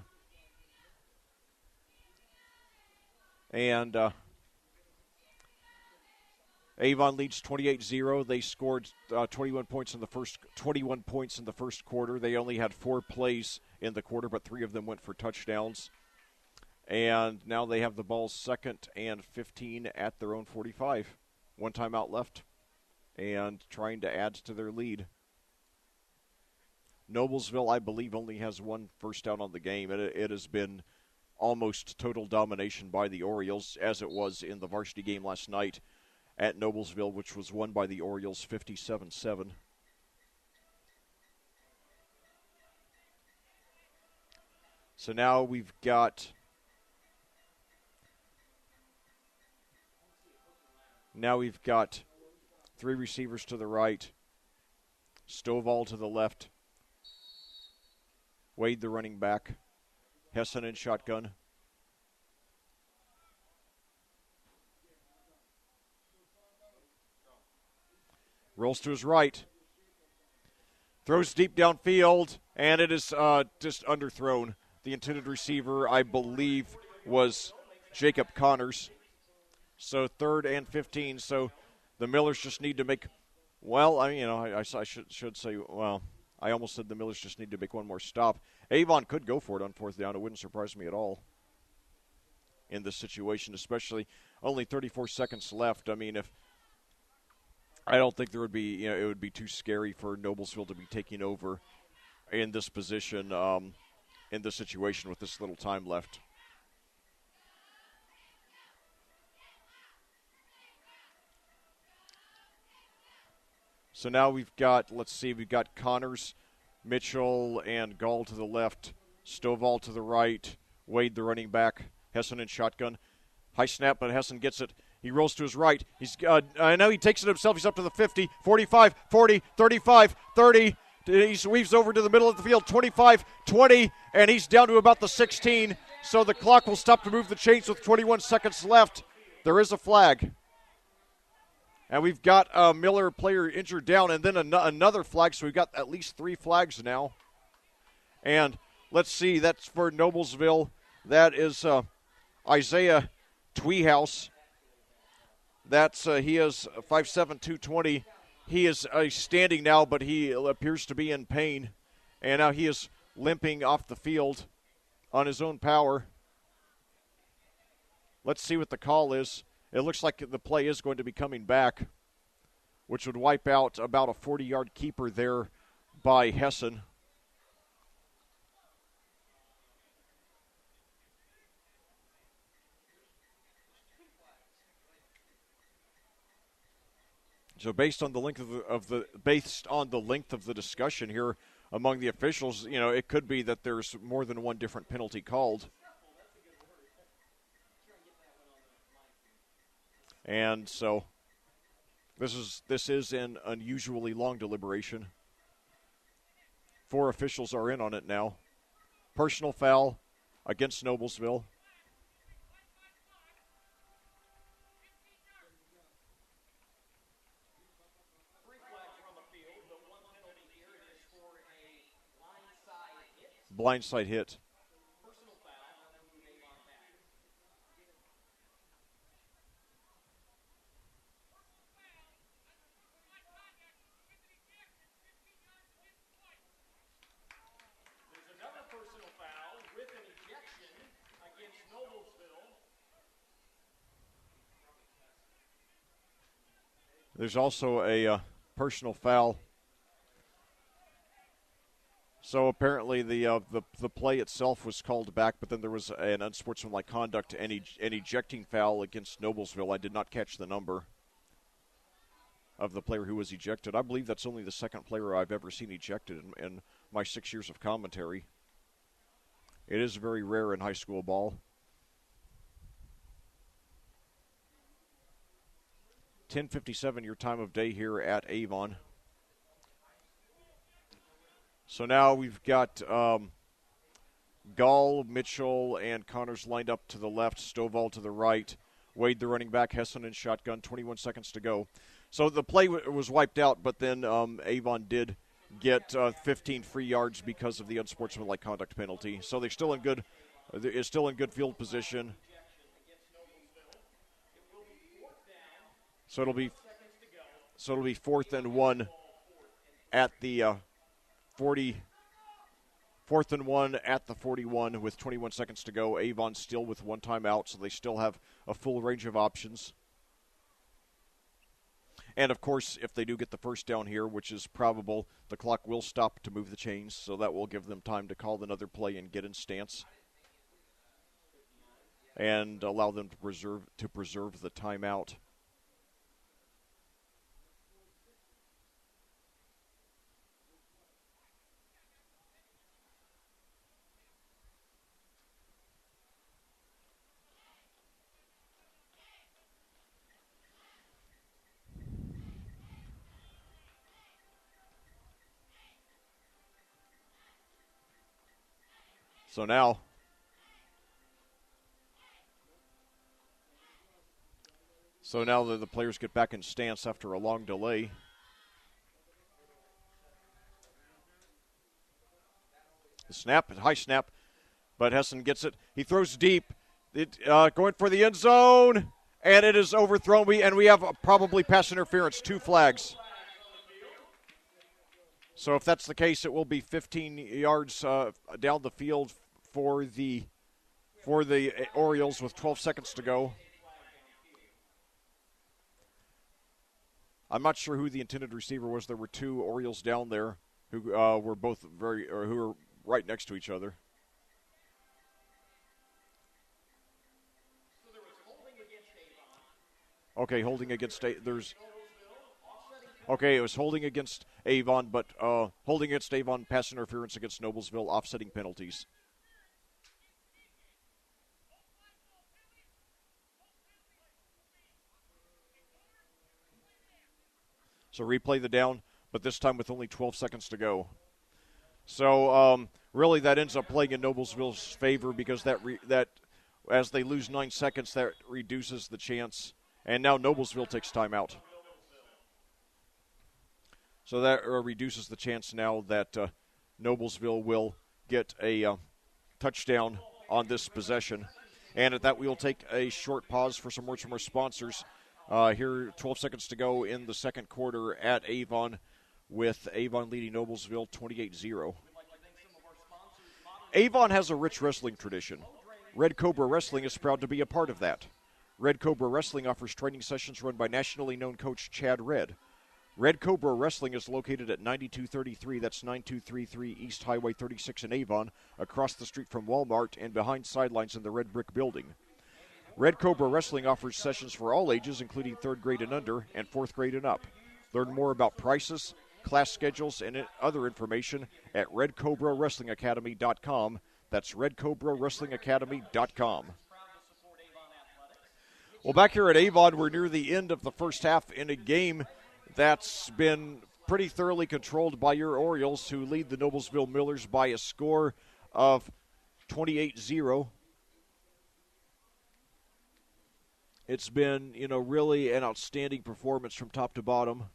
And Avon leads 28-0. They scored 21 points in the first quarter. They only had 4 plays in the quarter, but 3 of them went for touchdowns. And now they have the ball 2nd and 15 at their own 45. 1 timeout left and trying to add to their lead. Noblesville, I believe, only has 1 first down on the game. It has been almost total domination by the Orioles, as it was in the varsity game last night at Noblesville, which was won by the Orioles 57-7. So now we've got 3 receivers to the right, Stovall to the left, Wade the running back, Hessen in shotgun. Rolls to his right. Throws deep downfield, and it is just underthrown. The intended receiver, I believe, was Jacob Connors. So 3rd and 15. So the Millers just need to make, I should say, I almost said the Millers just need to make 1 more stop. Avon could go for it on 4th down. It wouldn't surprise me at all in this situation, especially only 34 seconds left. I don't think there would be, it would be too scary for Noblesville to be taking over in this position, in this situation with this little time left. So now we've got Connors, Mitchell, and Gall to the left, Stovall to the right, Wade the running back, Hessen in shotgun. High snap, but Hessen gets it. He rolls to his right. I know he takes it himself. He's up to the 50, 45, 40, 35, 30. He weaves over to the middle of the field, 25, 20, and he's down to about the 16. So the clock will stop to move the chains with 21 seconds left. There is a flag. And we've got a Miller player injured down, and then another flag, so we've got at least 3 flags now. And let's see, that's for Noblesville. That is Isaiah Tweehouse. That's he is 5'7", 220. He is standing now, but he appears to be in pain. And now he is limping off the field on his own power. Let's see what the call is. It looks like the play is going to be coming back, which would wipe out about a 40-yard keeper there by Hessen. So based on the length of the length of the discussion here among the officials, it could be that there's more than one different penalty called. And so this is an unusually long deliberation. 4 officials are in on it now. Personal foul against Noblesville. Blindside hit. There's also a personal foul. So apparently the play itself was called back, but then there was an unsportsmanlike conduct and an ejecting foul against Noblesville. I did not catch the number of the player who was ejected. I believe that's only the second player I've ever seen ejected in my 6 years of commentary. It is very rare in high school ball. 10:57 your time of day here at Avon. So now we've got Gall, Mitchell, and Connors lined up to the left, Stovall to the right, Wade the running back, Hessen in shotgun, 21 seconds to go. So the play was wiped out, but then Avon did get 15 free yards because of the unsportsmanlike conduct penalty. So they're still in good field position. So it'll be 4th and 1 at the 40. 4th and 1 at the 41 with 21 seconds to go. Avon still with 1 timeout, so they still have a full range of options. And, of course, if they do get the first down here, which is probable, the clock will stop to move the chains, so that will give them time to call another play and get in stance and allow them to preserve the timeout. So now the players get back in stance after a long delay. The snap, high snap, but Hessen gets it. He throws deep, going for the end zone, and it is overthrown. We have probably pass interference, 2 flags. So if that's the case, it will be 15 yards down the field for the Orioles with 12 seconds to go. I'm not sure who the intended receiver was. There were 2 Orioles down there who were both who were right next to each other. Okay, holding against Okay, it was holding against Avon, but holding against Avon, pass interference against Noblesville, offsetting penalties. So replay the down, but this time with only 12 seconds to go. So really, that ends up playing in Noblesville's favor because that as they lose 9 seconds, that reduces the chance. And now Noblesville takes timeout. So that reduces the chance now that Noblesville will get a touchdown on this possession. And at that, we will take a short pause for some words from our sponsors. Here, 12 seconds to go in the second quarter at Avon, with Avon leading Noblesville 28-0. Avon has a rich wrestling tradition. Red Cobra Wrestling is proud to be a part of that. Red Cobra Wrestling offers training sessions run by nationally known coach Chad Red. Red Cobra Wrestling is located at 9233, that's 9233 East Highway 36 in Avon, across the street from Walmart and behind sidelines in the Red Brick Building. Red Cobra Wrestling offers sessions for all ages, including 3rd grade and under and 4th grade and up. Learn more about prices, class schedules, and other information at redcobrawrestlingacademy.com. That's redcobrawrestlingacademy.com. Well, back here at Avon, we're near the end of the first half in a game that's been pretty thoroughly controlled by your Orioles, who lead the Noblesville Millers by a score of 28-0. It's been, really an outstanding performance from top to bottom.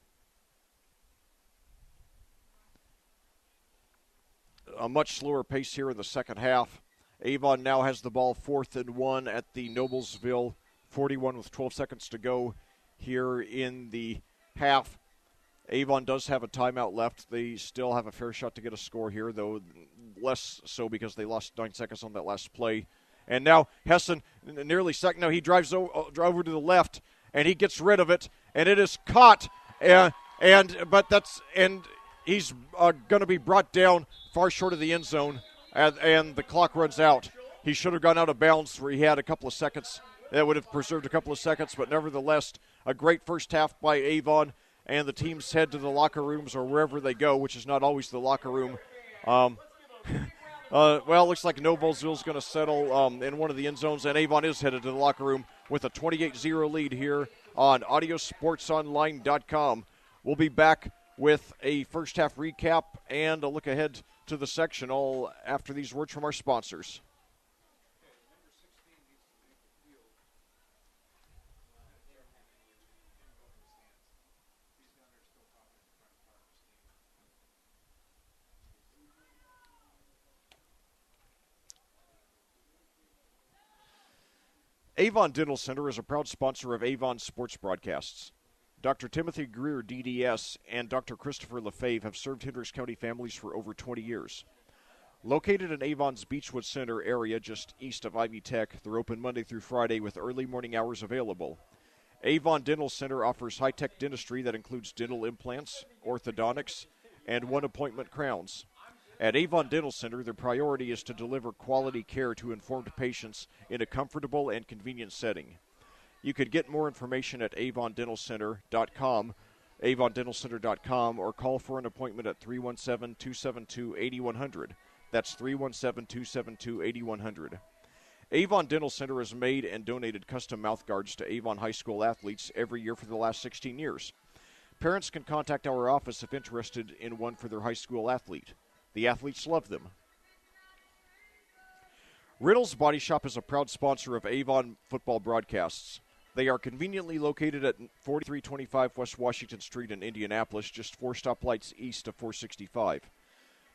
A much slower pace here in the second half. Avon now has the ball 4th and 1 at the Noblesville 41 with 12 seconds to go here in the half. Avon does have a timeout left. They still have a fair shot to get a score here, though less so because they lost 9 seconds on that last play. And now Hessen nearly second. No, he drives over to the left, and he gets rid of it, and it is caught. And he's going to be brought down far short of the end zone, and the clock runs out. He should have gone out of bounds where he had a couple of seconds. That would have preserved a couple of seconds, but nevertheless, a great first half by Avon, and the teams head to the locker rooms or wherever they go, which is not always the locker room. Well, it looks like Noblesville's going to settle in one of the end zones, and Avon is headed to the locker room with a 28-0 lead here on AudioSportsOnline.com. We'll be back with a first half recap and a look ahead to the section, all after these words from our sponsors. Avon Dental Center is a proud sponsor of Avon Sports Broadcasts. Dr. Timothy Greer, DDS, and Dr. Christopher LaFave have served Hendricks County families for over 20 years. Located in Avon's Beechwood Center area just east of Ivy Tech, they're open Monday through Friday with early morning hours available. Avon Dental Center offers high-tech dentistry that includes dental implants, orthodontics, and one-appointment crowns. At Avon Dental Center, their priority is to deliver quality care to informed patients in a comfortable and convenient setting. You could get more information at avondentalcenter.com, avondentalcenter.com, or call for an appointment at 317-272-8100. That's 317-272-8100. Avon Dental Center has made and donated custom mouth guards to Avon High School athletes every year for the last 16 years. Parents can contact our office if interested in one for their high school athlete. The athletes love them. Riddle's Body Shop is a proud sponsor of Avon football broadcasts. They are conveniently located at 4325 West Washington Street in Indianapolis, just 4 stoplights east of 465.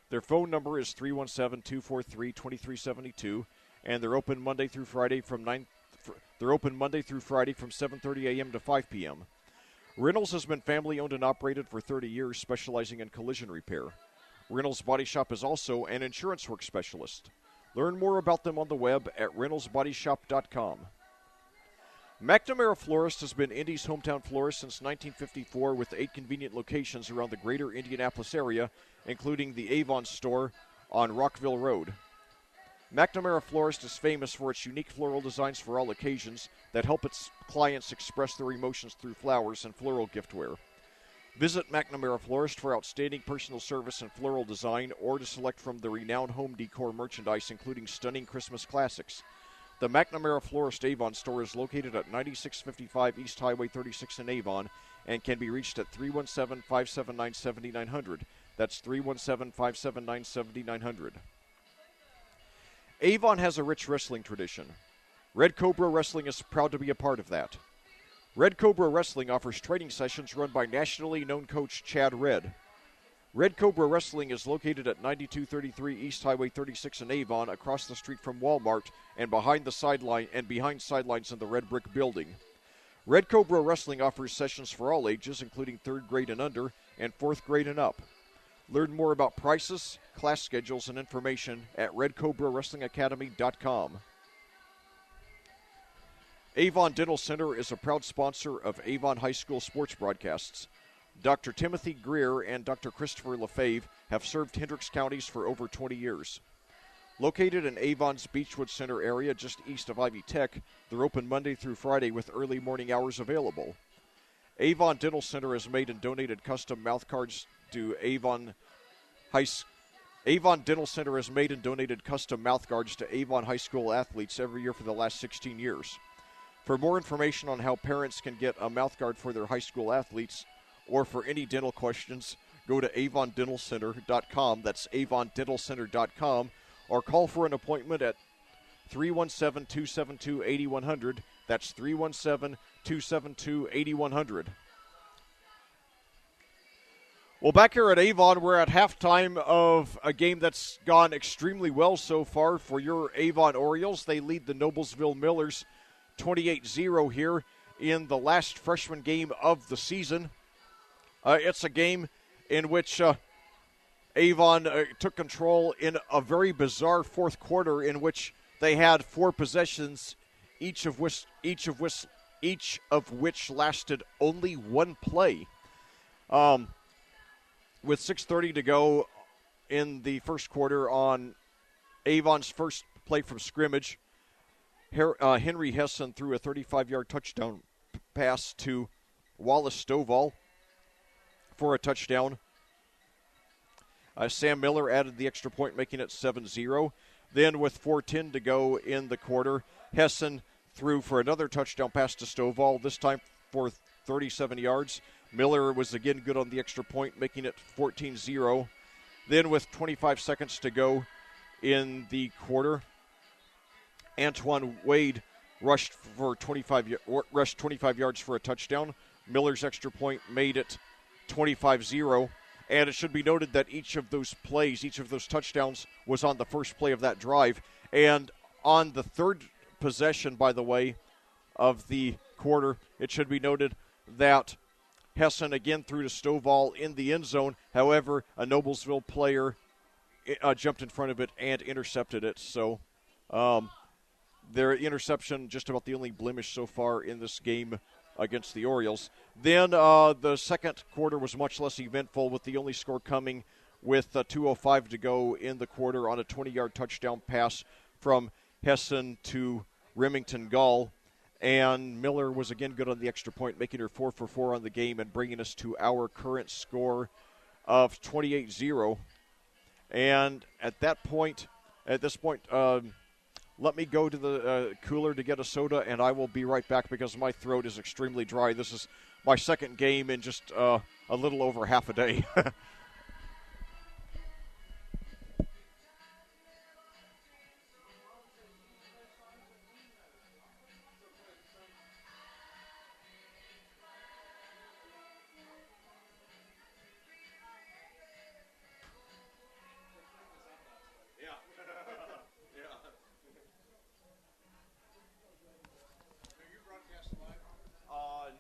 Their phone number is 317-243-2372, and they're open Monday through Friday from 7:30 a.m. to 5 p.m. Reynolds has been family-owned and operated for 30 years, specializing in collision repair. Reynolds Body Shop is also an insurance work specialist. Learn more about them on the web at reynoldsbodyshop.com. McNamara Florist has been Indy's hometown florist since 1954 with 8 convenient locations around the greater Indianapolis area, including the Avon store on Rockville Road. McNamara Florist is famous for its unique floral designs for all occasions that help its clients express their emotions through flowers and floral giftware. Visit McNamara Florist for outstanding personal service and floral design, or to select from the renowned home decor merchandise, including stunning Christmas classics. The McNamara Florist Avon store is located at 9655 East Highway 36 in Avon and can be reached at 317-579-7900. That's 317-579-7900. Avon has a rich wrestling tradition. Red Cobra Wrestling is proud to be a part of that. Red Cobra Wrestling offers training sessions run by nationally known coach Chad Red. Red Cobra Wrestling is located at 9233 East Highway 36 in Avon, across the street from Walmart and behind sidelines in the red brick building. Red Cobra Wrestling offers sessions for all ages, including 3rd grade and under and 4th grade and up. Learn more about prices, class schedules, and information at redcobrawrestlingacademy.com. Avon Dental Center is a proud sponsor of Avon High School sports broadcasts. Dr. Timothy Greer and Dr. Christopher LaFave have served Hendricks counties for over 20 years. Located in Avon's Beechwood Center area just east of Ivy Tech, they're open Monday through Friday with early morning hours available. Avon Dental Center has made and donated custom mouthguards to Avon Dental Center has made and donated custom mouthguards to Avon High School athletes every year for the last 16 years. For more information on how parents can get a mouthguard for their high school athletes, or for any dental questions, go to avondentalcenter.com. That's avondentalcenter.com, or call for an appointment at 317-272-8100. That's 317-272-8100. Well, back here at Avon, we're at halftime of a game that's gone extremely well so far for your Avon Orioles. They lead the Noblesville Millers 28-0 here in the last freshman game of the season. It's a game in which Avon took control in a very bizarre fourth quarter in which they had 4 possessions, each of which lasted only 1 play. With 6:30 to go in the first quarter on Avon's first play from scrimmage, Henry Hessen threw a 35-yard touchdown pass to Wallace Stovall for a touchdown. Sam Miller added the extra point, making it 7-0. Then with 4:10 to go in the quarter, Hessen threw for another touchdown pass to Stovall, this time for 37 yards. Miller was again good on the extra point, making it 14-0. Then with 25 seconds to go in the quarter, Antoine Wade rushed 25 yards for a touchdown. Miller's extra point made it 25-0. And it should be noted that each of those plays, each of those touchdowns, was on the first play of that drive. And on the third possession, by the way, of the quarter, it should be noted that Hessen again threw to Stovall in the end zone. However, a Noblesville player jumped in front of it and intercepted it. So their interception, just about the only blemish so far in this game against the Orioles. Then the second quarter was much less eventful, with the only score coming with 2:05 to go in the quarter on a 20-yard touchdown pass from Hessen to Remington Gall. And Miller was again good on the extra point, making her 4 for 4 on the game and bringing us to our current score of 28-0. And at this point, let me go to the cooler to get a soda, and I will be right back because my throat is extremely dry. This is my second game in just a little over half a day.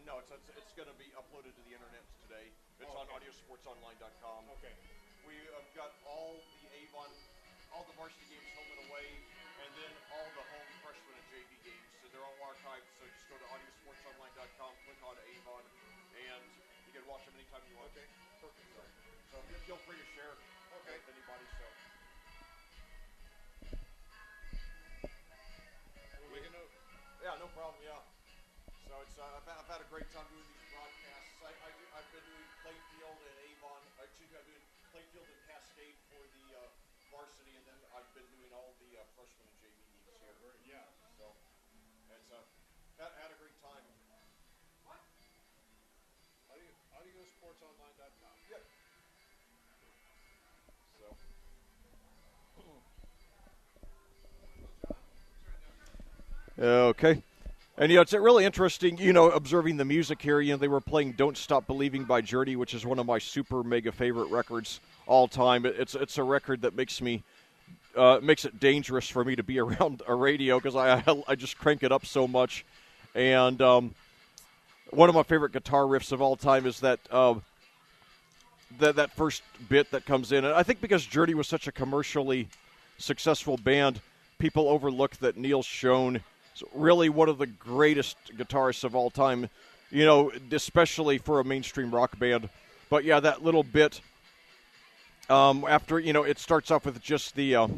No, it's going to be uploaded to the internet today. It's on audiosportsonline.com. Okay. We have got all the varsity games home and away, and then all the home freshman and JV games. So they're all archived. So just go to audiosportsonline.com, click on Avon, and you can watch them anytime you want. Okay. Perfect. So feel free to share with anybody. So. We'll make a note. Yeah, no problem. Yeah. So it's I've had a great time doing these broadcasts. I've been doing Playfield and Avon. I've been doing Playfield and Cascade for the varsity, and then I've been doing all the freshman and JV games here. Yeah. So it's had a great time. What? Audiosportsonline.com. Yep. Okay. And, it's really interesting, observing the music here. They were playing Don't Stop Believing by Journey, which is one of my super mega favorite records all time. It's a record that makes it dangerous for me to be around a radio because I just crank it up so much. And one of my favorite guitar riffs of all time is that that first bit that comes in. And I think because Journey was such a commercially successful band, people overlook that Neil Schon is really one of the greatest guitarists of all time, especially for a mainstream rock band. But yeah, that little bit after, it starts off with just the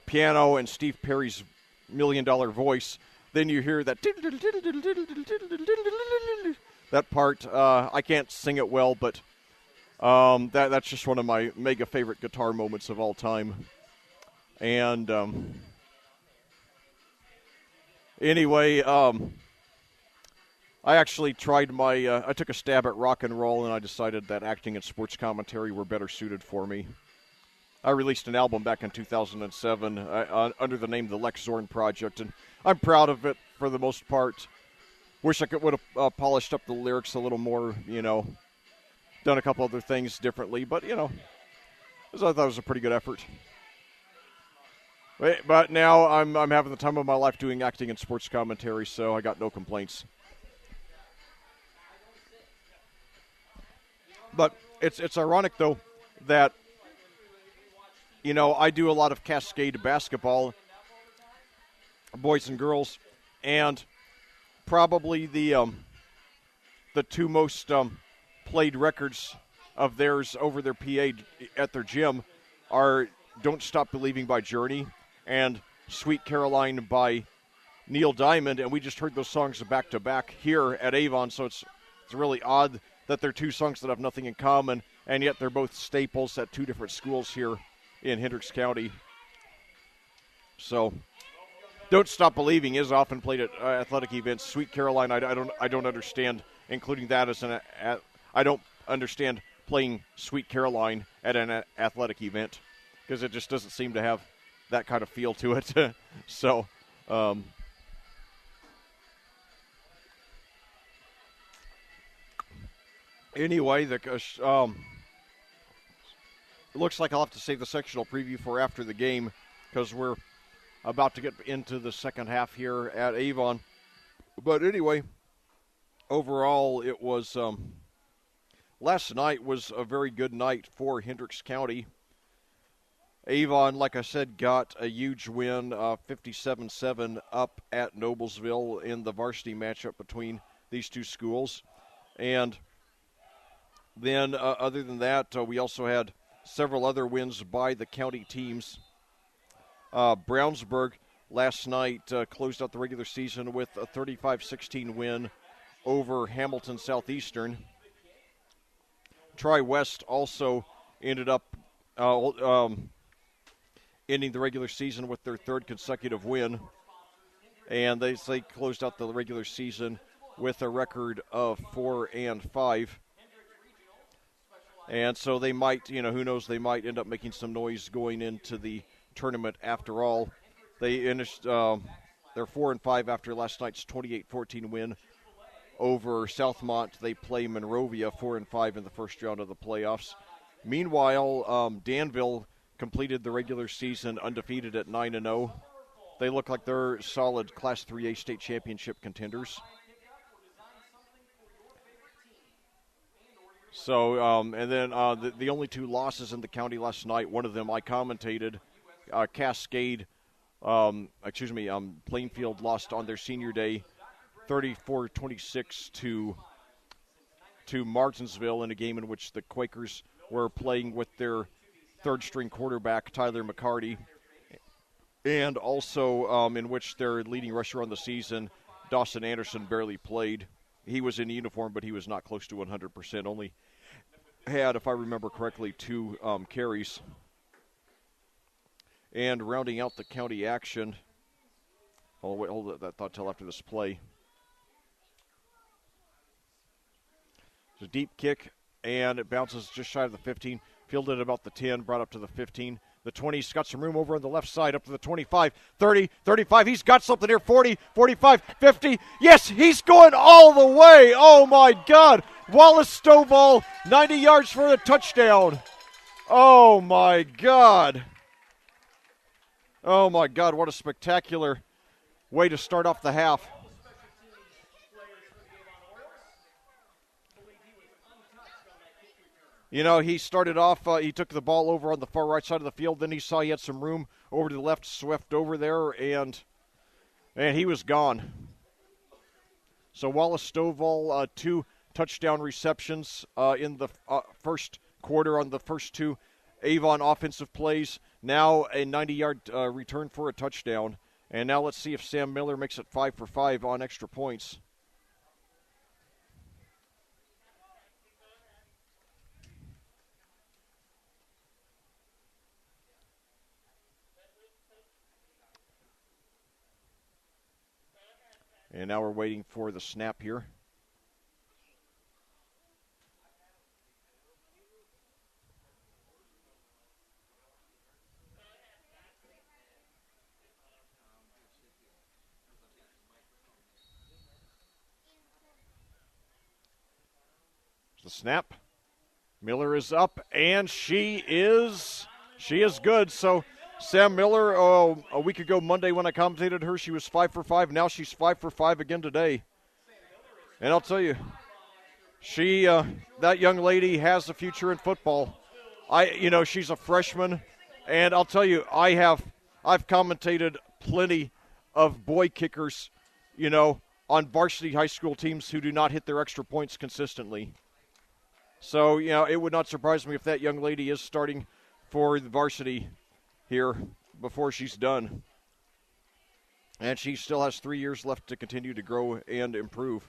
piano and Steve Perry's $1 Million voice. Then you hear that part. I can't sing it well, but that's just one of my mega favorite guitar moments of all time. And anyway, I actually tried I took a stab at rock and roll, and I decided that acting and sports commentary were better suited for me. I released an album back in 2007 under the name The Lec Zorn Project, and I'm proud of it for the most part. Wish I would have polished up the lyrics a little more, done a couple other things differently, but, I thought it was a pretty good effort. But now I'm having the time of my life doing acting and sports commentary, so I got no complaints. But it's ironic, though, that, I do a lot of Cascade basketball, boys and girls, and probably the two most played records of theirs over their PA at their gym are Don't Stop Believing by Journey and Sweet Caroline by Neil Diamond, and we just heard those songs back-to-back here at Avon, so it's really odd that they're two songs that have nothing in common, and yet they're both staples at two different schools here in Hendricks County. So, Don't Stop Believing is often played at athletic events. Sweet Caroline, I don't understand including that as I don't understand playing Sweet Caroline at an athletic event because it just doesn't seem to have that kind of feel to it. So, anyway, it looks like I'll have to save the sectional preview for after the game because we're about to get into the second half here at Avon. But anyway, overall, it was last night was a very good night for Hendricks County. Avon, like I said, got a huge win, 57-7 up at Noblesville in the varsity matchup between these two schools. And then other than that, we also had several other wins by the county teams. Brownsburg last night closed out the regular season with a 35-16 win over Hamilton Southeastern. Tri-West also ended up ending the regular season with their third consecutive win. And they closed out the regular season with a record of 4-5. And so they might, who knows, they might end up making some noise going into the tournament after all. They finished, they're 4-5 after last night's 28-14 win over Southmont. They play Monrovia 4-5 in the first round of the playoffs. Meanwhile, Danville completed the regular season undefeated at 9-0. They look like they're solid Class 3A state championship contenders. So, and then the only two losses in the county last night, one of them I commentated, Cascade, Plainfield lost on their senior day 34-26 to Martinsville in a game in which the Quakers were playing with their third-string quarterback, Tyler McCarty, and also in which their leading rusher on the season, Dawson Anderson, barely played. He was in uniform, but he was not close to 100%. Only had, if I remember correctly, 2 carries. And rounding out the county action, hold that thought till after this play. It's a deep kick, and it bounces just shy of the 15. Fielded about the 10, brought up to the 15. The 20, he's got some room over on the left side, up to the 25, 30, 35. He's got something here, 40, 45, 50. Yes, he's going all the way. Oh, my God. Wallace Stovall, 90 yards for the touchdown. Oh, my God. Oh, my God, what a spectacular way to start off the half. You know, he started off, he took the ball over on the far right side of the field. Then he saw he had some room over to the left, swept over there, and he was gone. So Wallace Stovall, 2 touchdown receptions in the first quarter on the first 2 Avon offensive plays. Now a 90-yard return for a touchdown. And now let's see if Sam Miller makes it 5 for 5 on extra points. And now we're waiting for the snap here. The snap. Miller is up, and she is good. So Sam Miller, a week ago Monday when I commentated her, she was 5 for 5. Now she's 5 for 5 again today. And I'll tell you, she that young lady has a future in football. She's a freshman, and I'll tell you, I've commentated plenty of boy kickers, on varsity high school teams who do not hit their extra points consistently. So, it would not surprise me if that young lady is starting for the varsity here before she's done. And she still has 3 years left to continue to grow and improve.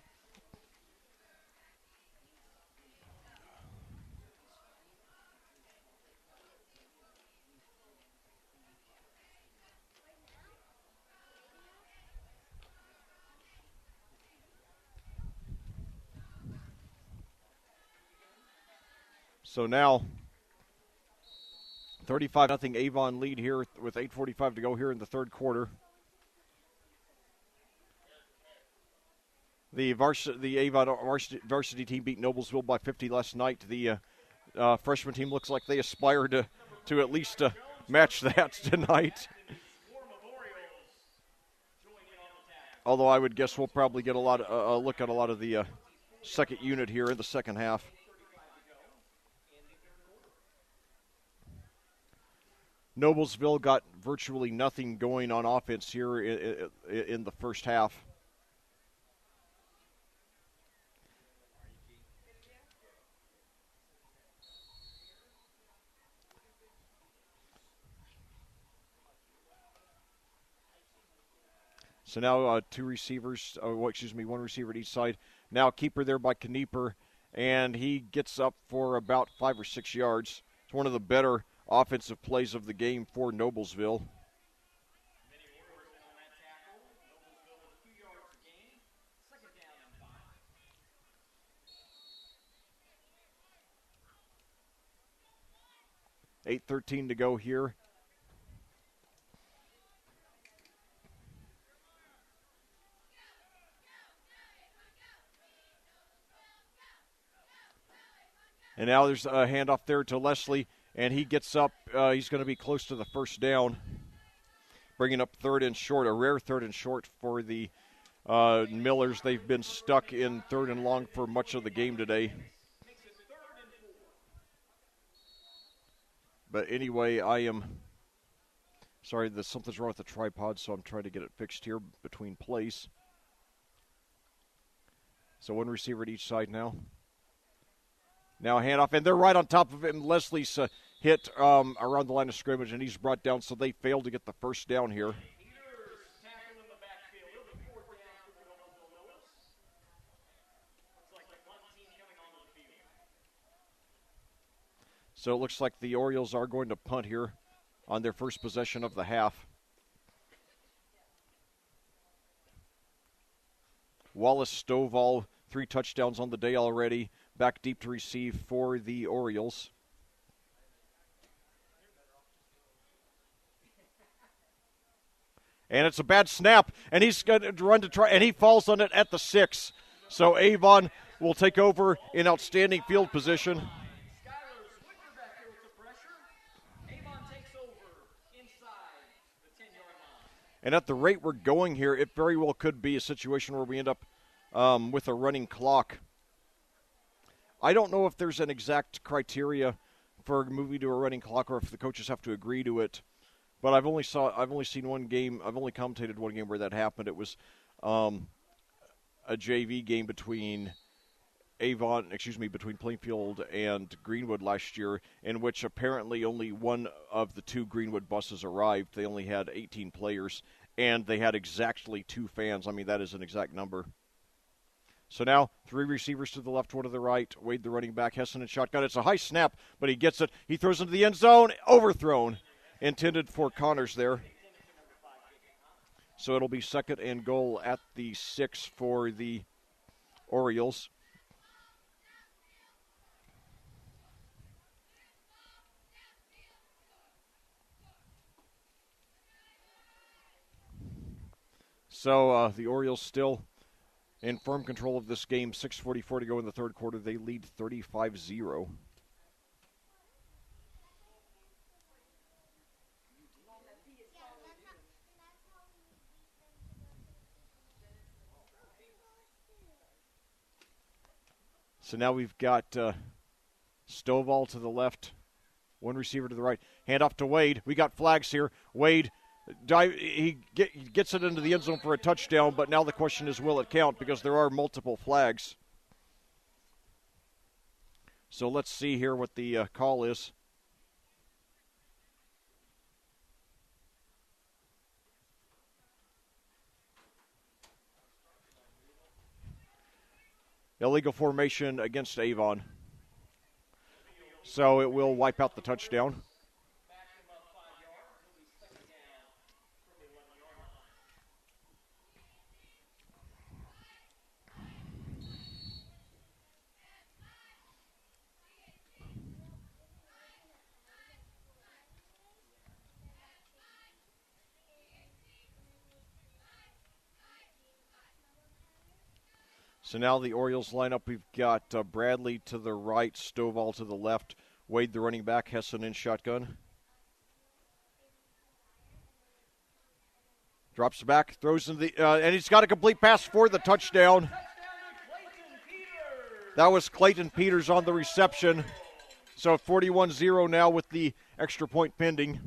So now, 35-0 Avon lead here with 8:45 to go here in the third quarter. The Avon varsity team beat Noblesville by 50 last night. The freshman team looks like they aspire to at least match that tonight. Although I would guess we'll probably get a look at a lot of the second unit here in the second half. Noblesville got virtually nothing going on offense here in the first half. So now one receiver at each side. Now keeper there by Knieper, and he gets up for about 5 or 6 yards. It's one of the better offensive plays of the game for Noblesville. $8:13 to go here. And now there's a handoff there to Leslie, and he gets up. He's going to be close to the first down, bringing up third and short, a rare third and short for the Millers. They've been stuck in third and long for much of the game today. But anyway, I am sorry, something's wrong with the tripod, so I'm trying to get it fixed here between plays. So one receiver at each side now. Now a handoff, and they're right on top of him. Leslie's hit around the line of scrimmage, and he's brought down, so they failed to get the first down here. So it looks like the Orioles are going to punt here on their first possession of the half. Wallace Stovall, 3 touchdowns on the day already. Back deep to receive for the Orioles. And it's a bad snap, and he's going to run to try, and he falls on it at the 6. So Avon will take over in outstanding field position. And at the rate we're going here, it very well could be a situation where we end up with a running clock. I don't know if there's an exact criteria for moving to a running clock or if the coaches have to agree to it. But I've only seen one game. I've only commentated one game where that happened. It was a JV game between Plainfield and Greenwood last year, in which apparently only one of the 2 Greenwood buses arrived. They only had 18 players, and they had exactly 2 fans. I mean, that is an exact number. So now 3 receivers to the left, 1 to the right. Wade, the running back, Hessen in shotgun. It's a high snap, but he gets it. He throws into the end zone. Overthrown. Intended for Connors there. So it'll be 2nd and goal at the 6 for the Orioles. So the Orioles still in firm control of this game. 6:44 to go in the third quarter. They lead 35-0. So now we've got Stovall to the left, 1 receiver to the right. Hand off to Wade. We got flags here. Wade, he gets it into the end zone for a touchdown, but now the question is, will it count? Because there are multiple flags. So let's see here what the call is. Illegal formation against Avon. So it will wipe out the touchdown. So now the Orioles lineup, we've got Bradley to the right, Stovall to the left, Wade the running back, Hessen in shotgun. Drops back, throws in the, and he's got a complete pass for the touchdown. That was Clayton Peters on the reception. So 41-0 now with the extra point pending.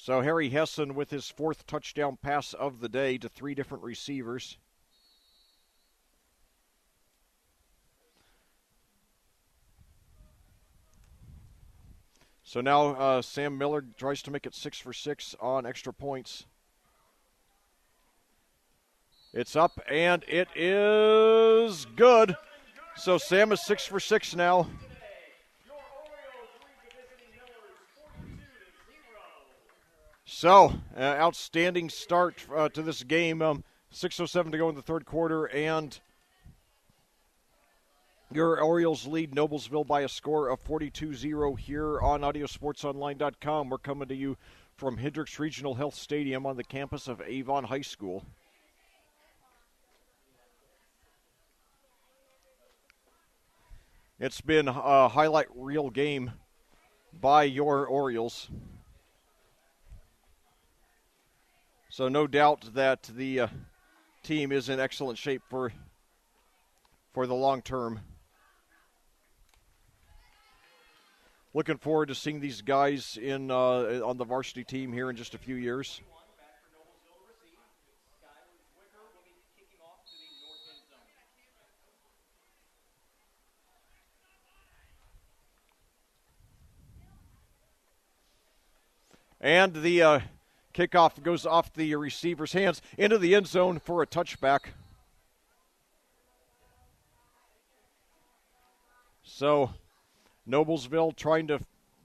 So Harry Hessen with his 4th touchdown pass of the day to 3 different receivers. So now Sam Miller tries to make it 6 for 6 on extra points. It's up, and it is good. So Sam is 6 for 6 now. So, outstanding start to this game. 6:07 to go in the third quarter, and your Orioles lead Noblesville by a score of 42-0 here on audiosportsonline.com. We're coming to you from Hendricks Regional Health Stadium on the campus of Avon High School. It's been a highlight reel game by your Orioles. So no doubt that the team is in excellent shape for the long term. Looking forward to seeing these guys in on the varsity team here in just a few years. And the kickoff goes off the receiver's hands into the end zone for a touchback. So Noblesville trying to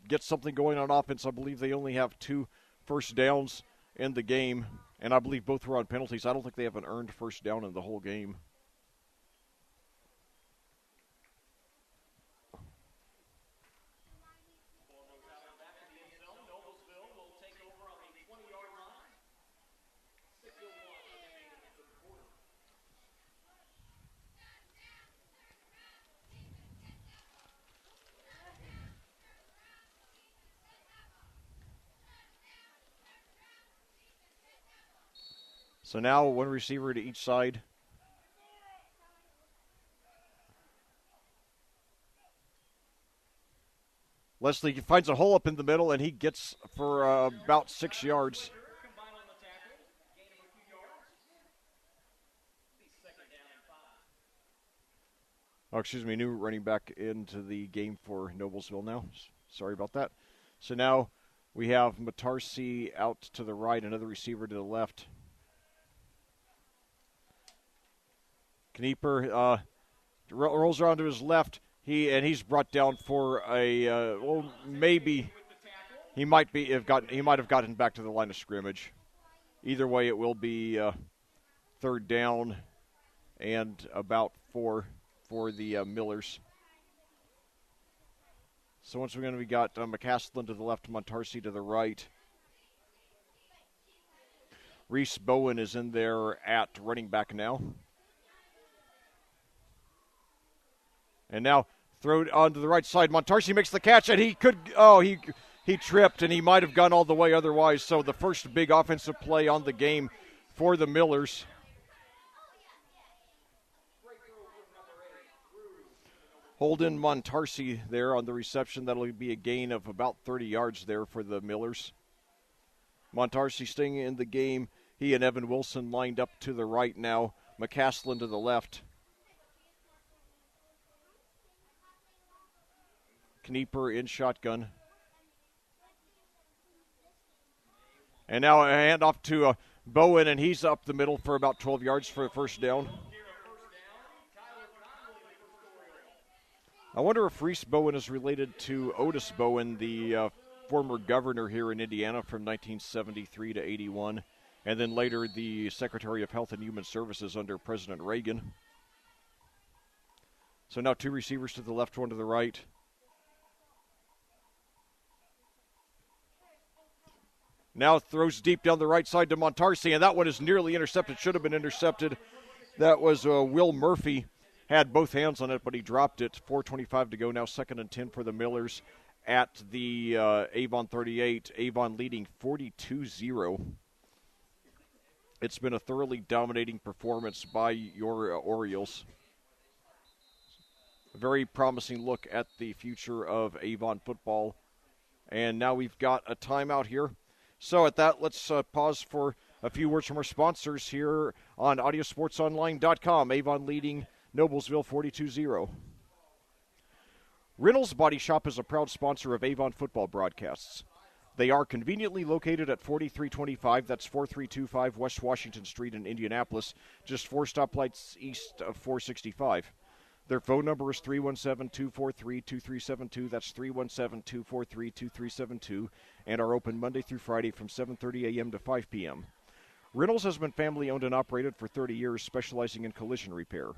get something going on offense. I believe they only have 2 first downs in the game, and I believe both were on penalties. I don't think they have an earned first down in the whole game. So now one receiver to each side. Leslie finds a hole up in the middle, and he gets for about 6 yards. Oh, excuse me, new running back into the game for Noblesville now. Sorry about that. So now we have Matarsi out to the right, another receiver to the left. Knieper rolls around to his left. He's brought down for a maybe he might have gotten back to the line of scrimmage. Either way, it will be third down and about 4 for the Millers. So once again, we got McCaslin to the left, Montarsi to the right. Reese Bowen is in there at running back now. And now throw onto the right side. Montarsi makes the catch, and he tripped, and he might have gone all the way otherwise. So the first big offensive play on the game for the Millers. Holden Montarsi there on the reception. That'll be a gain of about 30 yards there for the Millers. Montarsi staying in the game. He and Evan Wilson lined up to the right now. McCaslin to the left. Knieper in shotgun. And now a handoff to Bowen, and he's up the middle for about 12 yards for a first down. I wonder if Reese Bowen is related to Otis Bowen, the former governor here in Indiana from 1973 to 81, and then later the Secretary of Health and Human Services under President Reagan. So now two receivers to the left, one to the right. Now throws deep down the right side to Montarsi, and that one is nearly intercepted. Should have been intercepted. That was Will Murphy. Had both hands on it, but he dropped it. 4:25 to go now, 2nd and 10 for the Millers at the Avon 38. Avon leading 42-0. It's been a thoroughly dominating performance by your Orioles. A very promising look at the future of Avon football. And now we've got a timeout here. So at that, let's pause for a few words from our sponsors here on audiosportsonline.com. Avon leading Noblesville 42-0. Reynolds Body Shop is a proud sponsor of Avon football broadcasts. They are conveniently located at 4325, that's 4325 West Washington Street in Indianapolis, just 4 stoplights east of 465. Their phone number is 317-243-2372, that's 317-243-2372, and are open Monday through Friday from 7:30 a.m. to 5 p.m. Reynolds has been family owned and operated for 30 years, specializing in collision repair.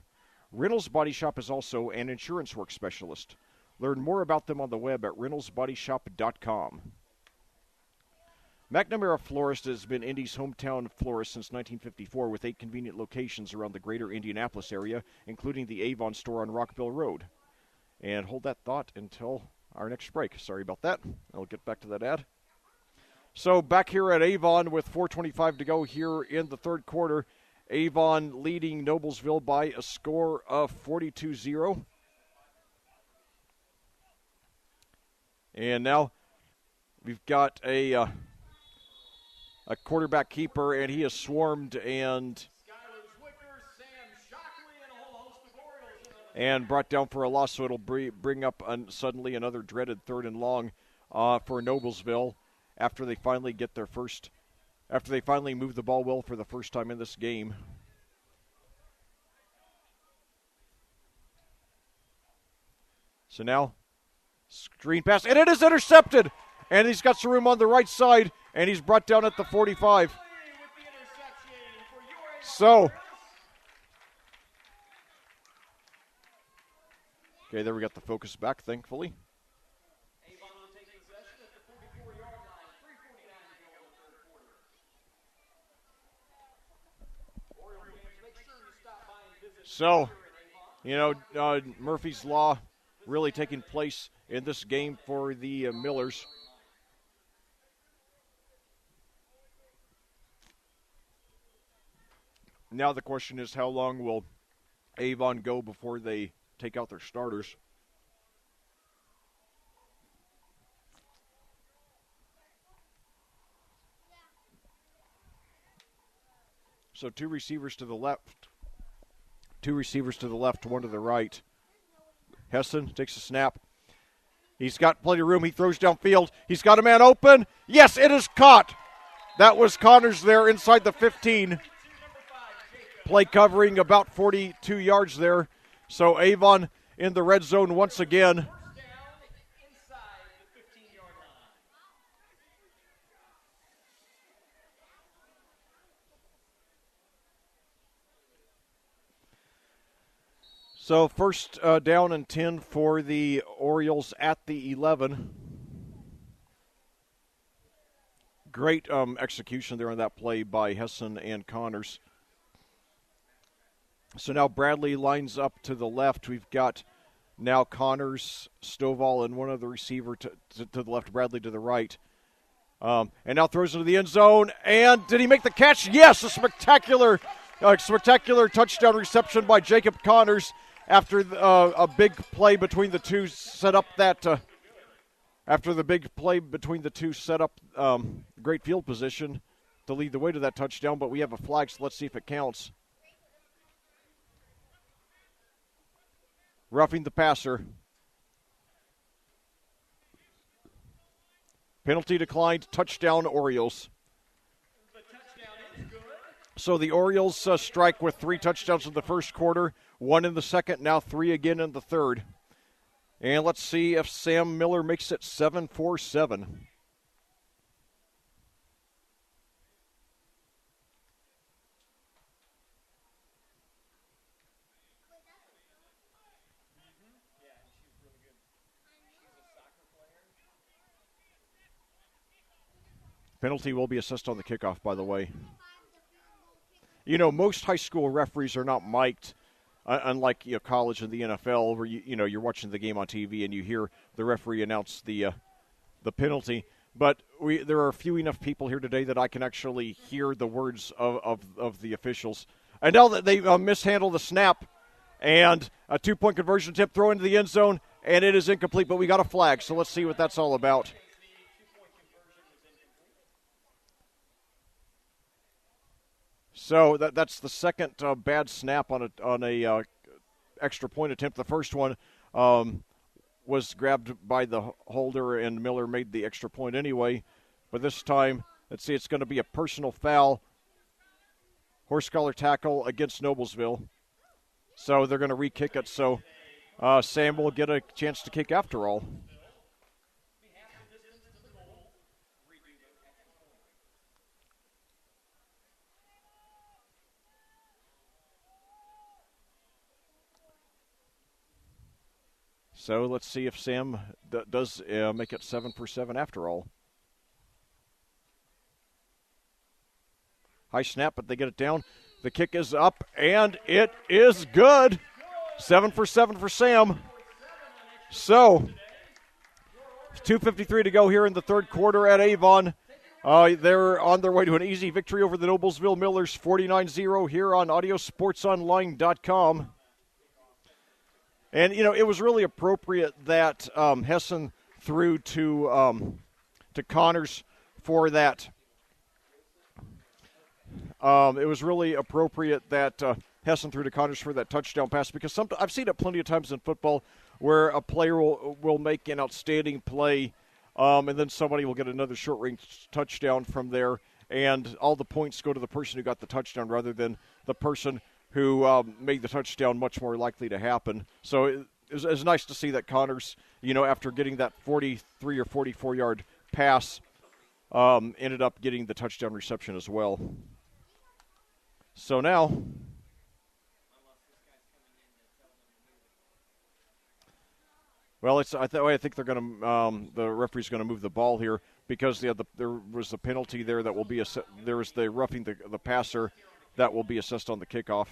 Reynolds Body Shop is also an insurance work specialist. Learn more about them on the web at reynoldsbodyshop.com. McNamara Florist has been Indy's hometown florist since 1954 with 8 convenient locations around the greater Indianapolis area, including the Avon store on Rockville Road. And hold that thought until our next break. Sorry about that. I'll get back to that ad. So back here at Avon with 4:25 to go here in the third quarter. Avon leading Noblesville by a score of 42-0. And now we've got a quarterback keeper, and he is swarmed and brought down for a loss, so it'll bring up suddenly another dreaded 3rd and long for Noblesville after they finally move the ball well for the first time in this game. So now, screen pass, and it is intercepted! And he's got some room on the right side, and he's brought down at the 45. So, okay, there we got the focus back, thankfully. So, Murphy's Law really taking place in this game for the Millers. Now the question is, how long will Avon go before they take out their starters? So two receivers to the left, one to the right. Hessen takes a snap. He's got plenty of room. He throws downfield. He's got a man open. Yes, it is caught. That was Connors there inside the 15. Play covering about 42 yards there. So Avon in the red zone once again. So first down and 10 for the Orioles at the 11. Great execution there on that play by Hessen and Connors. So now Bradley lines up to the left. We've got now Connors, Stovall, and one other receiver to the left, Bradley to the right. And now throws into the end zone. And did he make the catch? Yes, a spectacular touchdown reception by Jacob Connors. After a big play between the two set up great field position to lead the way to that touchdown, but we have a flag, so let's see if it counts. Roughing the passer. Penalty declined, touchdown Orioles. So the Orioles strike with 3 touchdowns in the first quarter, 1 in the second, now 3 again in the third. And let's see if Sam Miller makes it 7-4-7. Penalty will be assessed on the kickoff, by the way. You know, most high school referees are not mic'd, unlike college and the NFL, where you're watching the game on TV and you hear the referee announce the penalty. But there are few enough people here today that I can actually hear the words of the officials. And now that they mishandle the snap, and a 2-point conversion attempt throw into the end zone, and it is incomplete. But we got a flag, so let's see what that's all about. So that's the second bad snap on a extra point attempt. The first one was grabbed by the holder, and Miller made the extra point anyway. But this time, let's see, it's going to be a personal foul. Horse collar tackle against Noblesville. So they're going to re-kick it. So Sam will get a chance to kick after all. So let's see if Sam does make it 7-for-7 after all. High snap, but they get it down. The kick is up, and it is good. 7-for-7 for Sam. So, 2:53 to go here in the third quarter at Avon. They're on their way to an easy victory over the Noblesville Millers, 49-0 here on AudioSportsOnline.com. And, it was really appropriate that Hessen threw to Connors for that. It was really appropriate that Hessen threw to Connors for that touchdown pass, because I've seen it plenty of times in football where a player will make an outstanding play, and then somebody will get another short-range touchdown from there, and all the points go to the person who got the touchdown rather than the person who made the touchdown much more likely to happen. So it was nice to see that Connors, after getting that 43 or 44-yard pass, ended up getting the touchdown reception as well. So now, well, I think they're going to the referee's going to move the ball here, because there was a penalty there that will be there was the roughing the passer that will be assessed on the kickoff.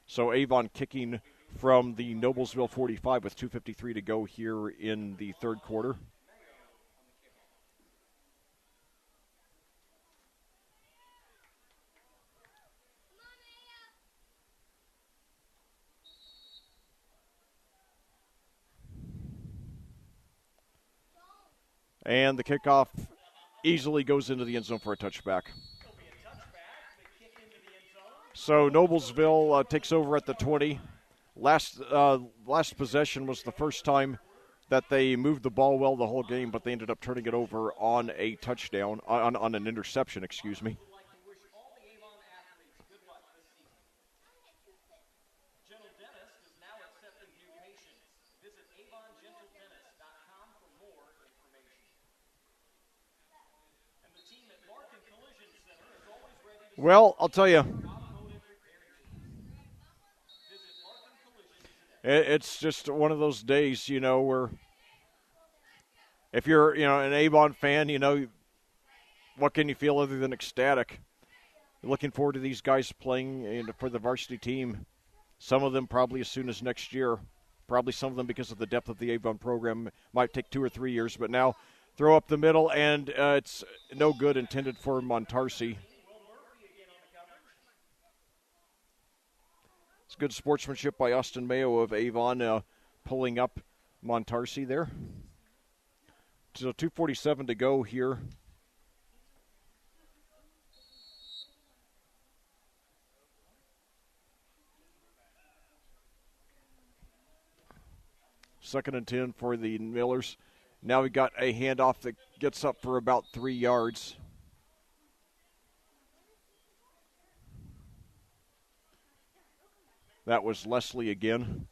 So Avon kicking from the Noblesville 45 with 2:53 to go here in the third quarter. And the kickoff easily goes into the end zone for a touchback. So Noblesville takes over at the 20. Last possession was the first time that they moved the ball well the whole game, but they ended up turning it over on a touchdown, on an interception, excuse me. Well, I'll tell you, it's just one of those days, where if you're, an Avon fan, what can you feel other than ecstatic? Looking forward to these guys playing for the varsity team. Some of them probably as soon as next year. Probably some of them, because of the depth of the Avon program, might take 2 or 3 years. But now throw up the middle, and it's no good, intended for Montarsi. It's good sportsmanship by Austin Mayo of Avon, pulling up Montarsi there. So 2:47 to go here. Second and 10 for the Millers. Now we got a handoff that gets up for about 3 yards. That was Leslie again.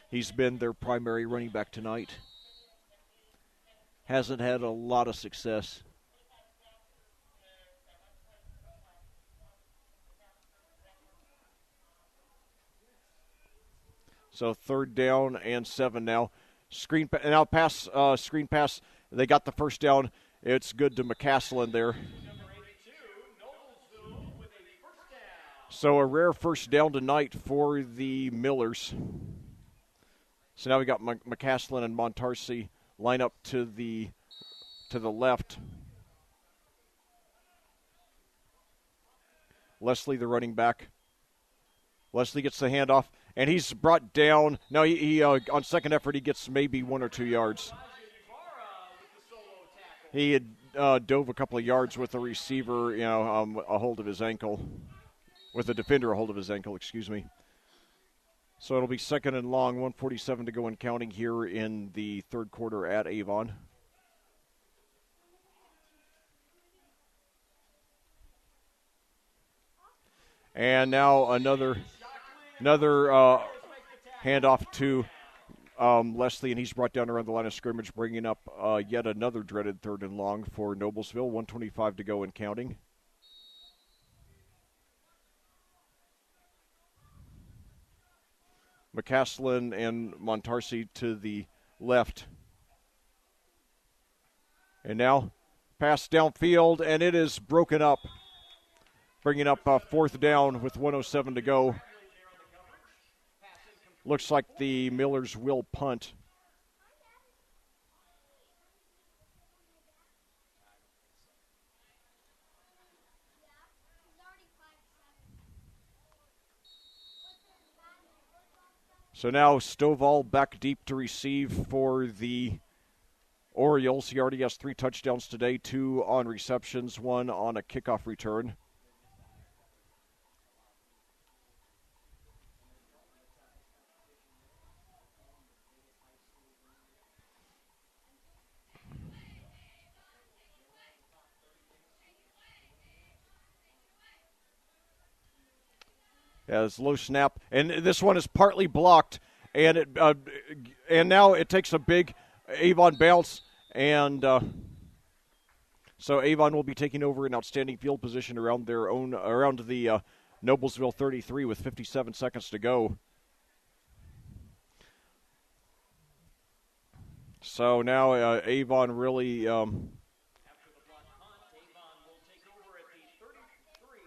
He's been their primary running back tonight. Hasn't had a lot of success. So 3rd down and 7 now. Screen pass. They got the first down. It's good to McCaslin there. So a rare first down tonight for the Millers. So now we got McCaslin and Montarsi line up to the left. Leslie, the running back. Leslie gets the handoff, and he's brought down. No, he on second effort, he gets maybe 1 or 2 yards. He had dove a couple of yards with the receiver, a hold of his ankle. With the defender a hold of his ankle, excuse me. So it'll be 2nd and long, 1:47 to go and counting here in the 3rd quarter at Avon. And now another handoff to Leslie, and he's brought down around the line of scrimmage, bringing up yet another dreaded 3rd and long for Noblesville, 1:25 to go and counting. McCaslin and Montarsi to the left. And now pass downfield, and it is broken up. Bringing up 4th down with 1:07 to go. Looks like the Millers will punt. So now Stovall back deep to receive for the Orioles. He already has 3 touchdowns today, 2 on receptions, 1 on a kickoff return. As low snap, and this one is partly blocked, and now it takes a big Avon bounce, and so Avon will be taking over an outstanding field position around the Noblesville 33 with 57 seconds to go. So now Avon really.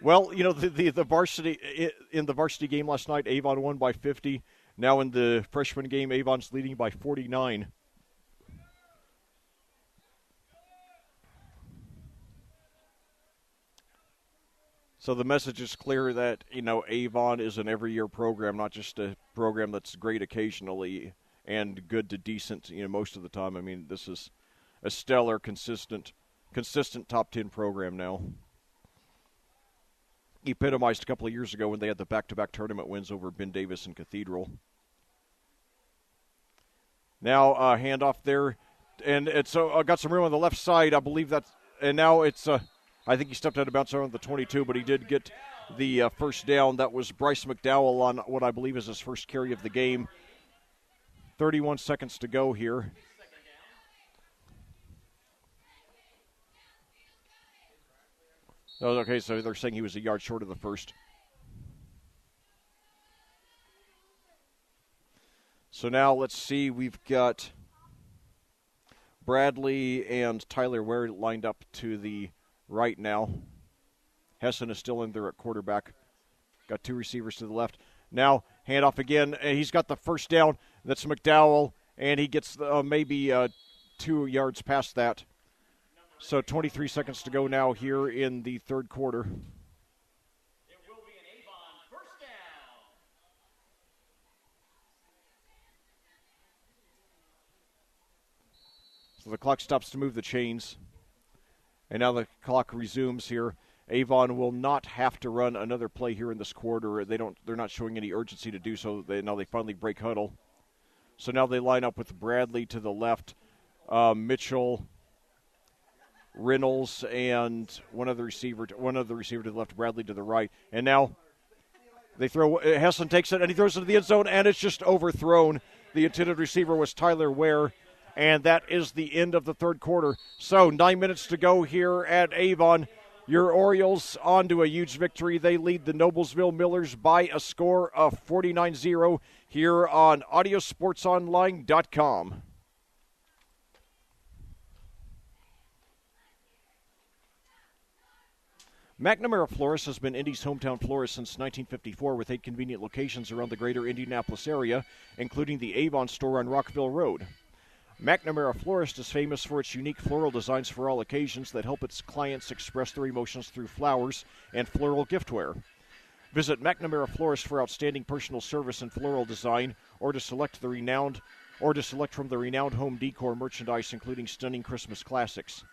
Well, the varsity in the varsity game last night, Avon won by 50. Now in the freshman game, Avon's leading by 49. So the message is clear that Avon is an every-year program, not just a program that's great occasionally and good to decent most of the time. I mean, this is a stellar, consistent top 10 program now. Epitomized a couple of years ago when they had the back-to-back tournament wins over Ben Davis and Cathedral. Now handoff there, and it's got some room on the left side, I believe that's, and now it's, I think he stepped out of bounds around the 22, but he did get the first down. That was Bryce McDowell on what I believe is his first carry of the game. 31 seconds to go here. Oh, okay, so they're saying he was a yard short of the first. So now let's see, we've got Bradley and Tyler Ware lined up to the right now. Hessen is still in there at quarterback. Got two receivers to the left. Now, handoff again, and he's got the first down. That's McDowell, and he gets maybe 2 yards past that. So 23 seconds to go now here in the third quarter. It will be an Avon first down. So the clock stops to move the chains. And now the clock resumes here. Avon will not have to run another play here in this quarter. They're not showing any urgency to do so. Now they finally break huddle. So now they line up with Bradley to the left, Mitchell, Reynolds, and one other receiver to the left, Bradley to the right. And now they throw. Hessen takes it and he throws it to the end zone, and it's just overthrown. The intended receiver was Tyler Ware, and that is the end of the third quarter. So 9 minutes to go here at Avon. Your Orioles on to a huge victory. They lead the Noblesville Millers by a score of 49-0 here on audiosportsonline.com. McNamara Florist has been Indy's hometown florist since 1954 with 8 convenient locations around the greater Indianapolis area, including the Avon store on Rockville Road. McNamara Florist is famous for its unique floral designs for all occasions that help its clients express their emotions through flowers and floral giftware. Visit McNamara Florist for outstanding personal service and floral design, or to select from the renowned home decor merchandise, including stunning Christmas classics.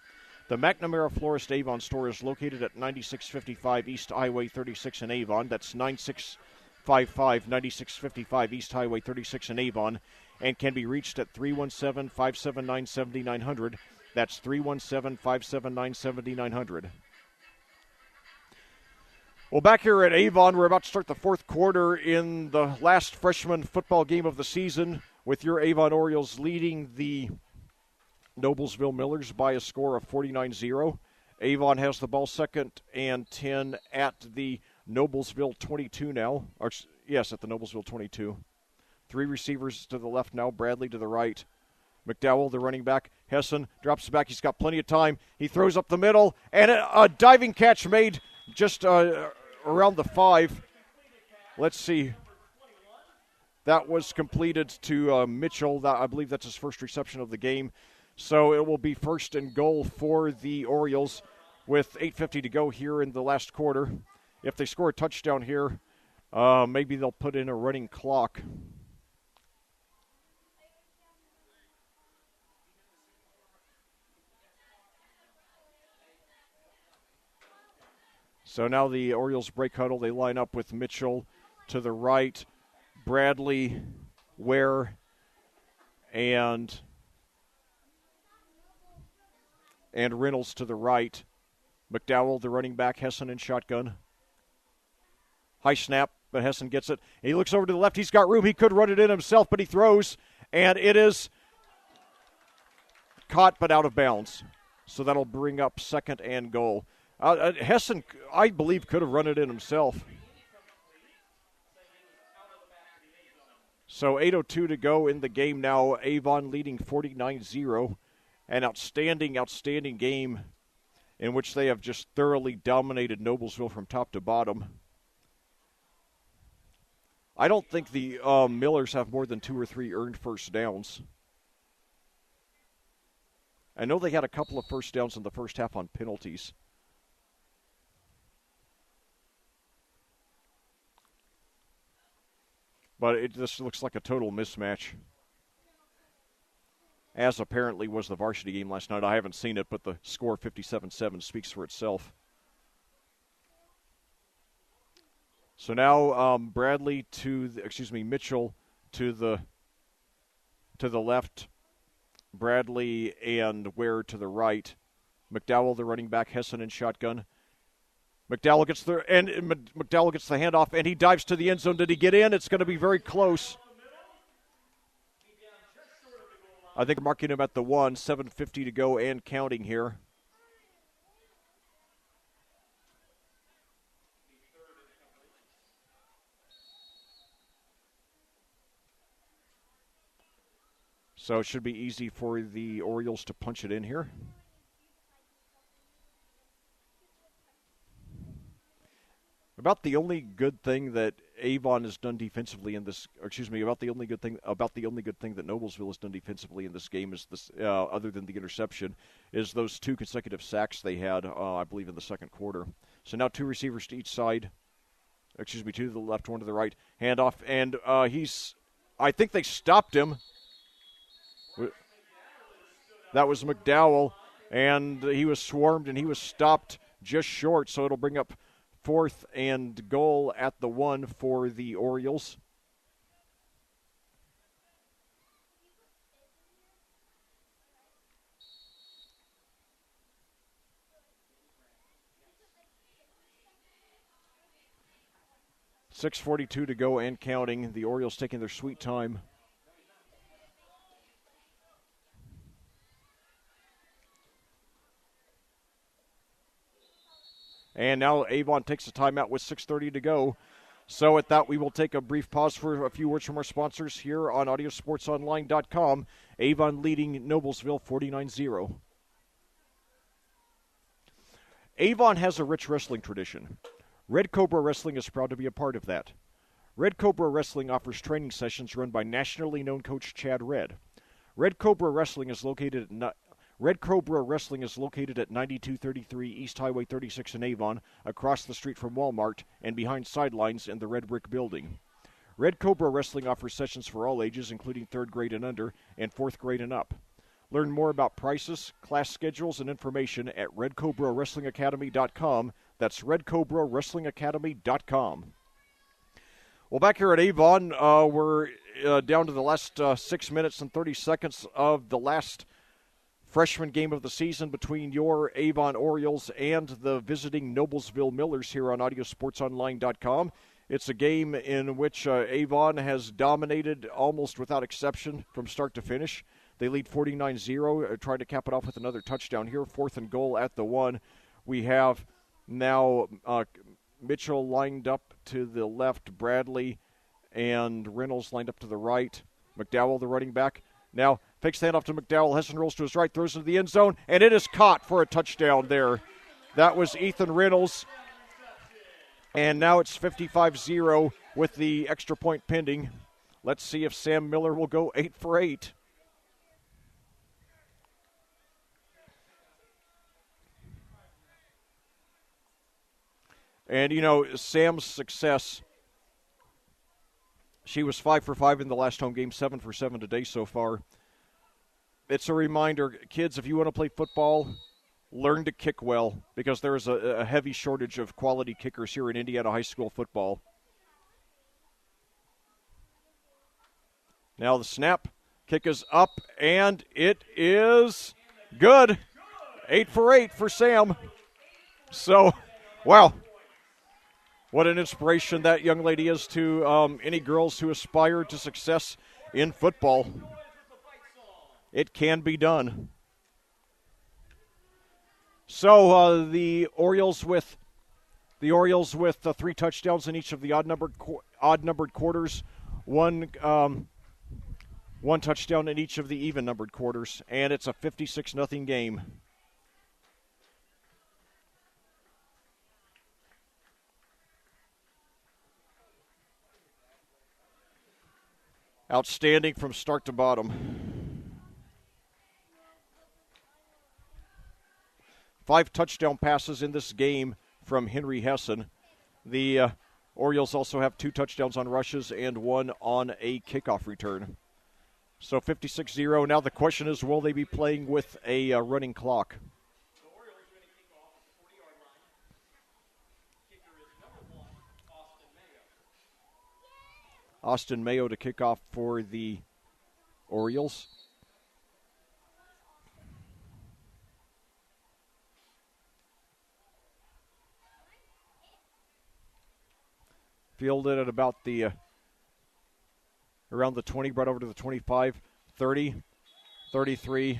The McNamara Florist Avon store is located at 9655 East Highway 36 in Avon. That's 9655 East Highway 36 in Avon, and can be reached at 317-579-7900. That's 317-579-7900. Well, back here at Avon, we're about to start the fourth quarter in the last freshman football game of the season, with your Avon Orioles leading the Noblesville Millers by a score of 49-0. Avon has the ball, 2nd and 10 at the Noblesville 22 now. Yes, at the Noblesville 22. 3 receivers to the left now, Bradley to the right. McDowell, the running back. Hessen drops back. He's got plenty of time. He throws up the middle, and a diving catch made just around the 5. Let's see. That was completed to Mitchell. I believe that's his first reception of the game. So it will be 1st and goal for the Orioles with 8:50 to go here in the last quarter. If they score a touchdown here, maybe they'll put in a running clock. So now the Orioles break huddle. They line up with Mitchell to the right, Bradley, Ware, and Reynolds to the right. McDowell, the running back, Hessen in shotgun. High snap, but Hessen gets it. He looks over to the left. He's got room. He could run it in himself, but he throws, and it is caught but out of bounds. So that'll bring up 2nd and goal. Hessen, I believe, could have run it in himself. So 8:02 to go in the game now. Avon leading 49-0. An outstanding game in which they have just thoroughly dominated Noblesville from top to bottom. I don't think the Millers have more than 2 or 3 earned first downs. I know they had a couple of first downs in the first half on penalties. But it just looks like a total mismatch. as apparently was the varsity game last night. I haven't seen it, but the score 57-7 speaks for itself. So now Mitchell to the left, Bradley and Ware to the right. McDowell, the running back, Hessen in shotgun. McDowell gets the handoff, and he dives to the end zone. Did he get in? It's going to be very close. I think we're marking him at the 1, 7:50 to go and counting here. So it should be easy for the Orioles to punch it in here. About the only good thing that Avon has done defensively in this, about the only good thing that Noblesville has done defensively in this game is this, other than the interception, is those 2 consecutive sacks they had, I believe, in the second quarter. So now 2 receivers to each side. 2 to the left, 1 to the right. Handoff, and I think they stopped him. That was McDowell, and he was swarmed, and he was stopped just short, so it'll bring up 4th and goal at the 1 for the Orioles. .6:42 to go and counting. The Orioles taking their sweet time. And now Avon takes a timeout with 6:30 to go. So at that, we will take a brief pause for a few words from our sponsors here on AudioSportsOnline.com. Avon leading Noblesville 49-0. Avon has a rich wrestling tradition. Red Cobra Wrestling is proud to be a part of that. Red Cobra Wrestling offers training sessions run by nationally known coach Chad Red. Red Cobra Wrestling is located at 9233 East Highway 36 in Avon, across the street from Walmart and behind sidelines in the Red Brick Building. Red Cobra Wrestling offers sessions for all ages, including 3rd grade and under and 4th grade and up. Learn more about prices, class schedules, and information at RedCobraWrestlingAcademy.com. That's RedCobraWrestlingAcademy.com. Well, back here at Avon, we're down to the last 6 minutes and 30 seconds of the last freshman game of the season between your Avon Orioles and the visiting Noblesville Millers here on AudioSportsOnline.com. It's a game in which Avon has dominated almost without exception from start to finish. They lead 49-0, trying to cap it off with another touchdown here. 4th and goal at the 1. We have now Mitchell lined up to the left, Bradley and Reynolds lined up to the right. McDowell, the running back. Now, fakes the handoff to McDowell. Hessen rolls to his right, throws into the end zone, and it is caught for a touchdown there. That was Ethan Reynolds. And now it's 55-0 with the extra point pending. Let's see if Sam Miller will go 8 for 8. And, you know, Sam's success, she was 5 for 5 in the last home game, 7 for 7 today so far. It's a reminder, kids, if you want to play football, learn to kick well, because there is a heavy shortage of quality kickers here in Indiana high school football. Now the snap, kick is up, and it is good. 8 for 8 for Sam. So, wow. What an inspiration that young lady is to any girls who aspire to success in football. It can be done. So the Orioles with 3 touchdowns in each of the odd-numbered quarters, one touchdown in each of the even-numbered quarters, and it's a 56-0 game. Outstanding from start to bottom. 5 touchdown passes in this game from Henry Hessen. The Orioles also have 2 touchdowns on rushes and 1 on a kickoff return. So 56-0. Now the question is, will they be playing with a running clock? The Orioles are going to kick off at the 40-yard line. Kicker is number 1, Austin Mayo. Austin Mayo to kick off for the Orioles. Fielded at about the around the 20, brought over to the 25, 30, 33.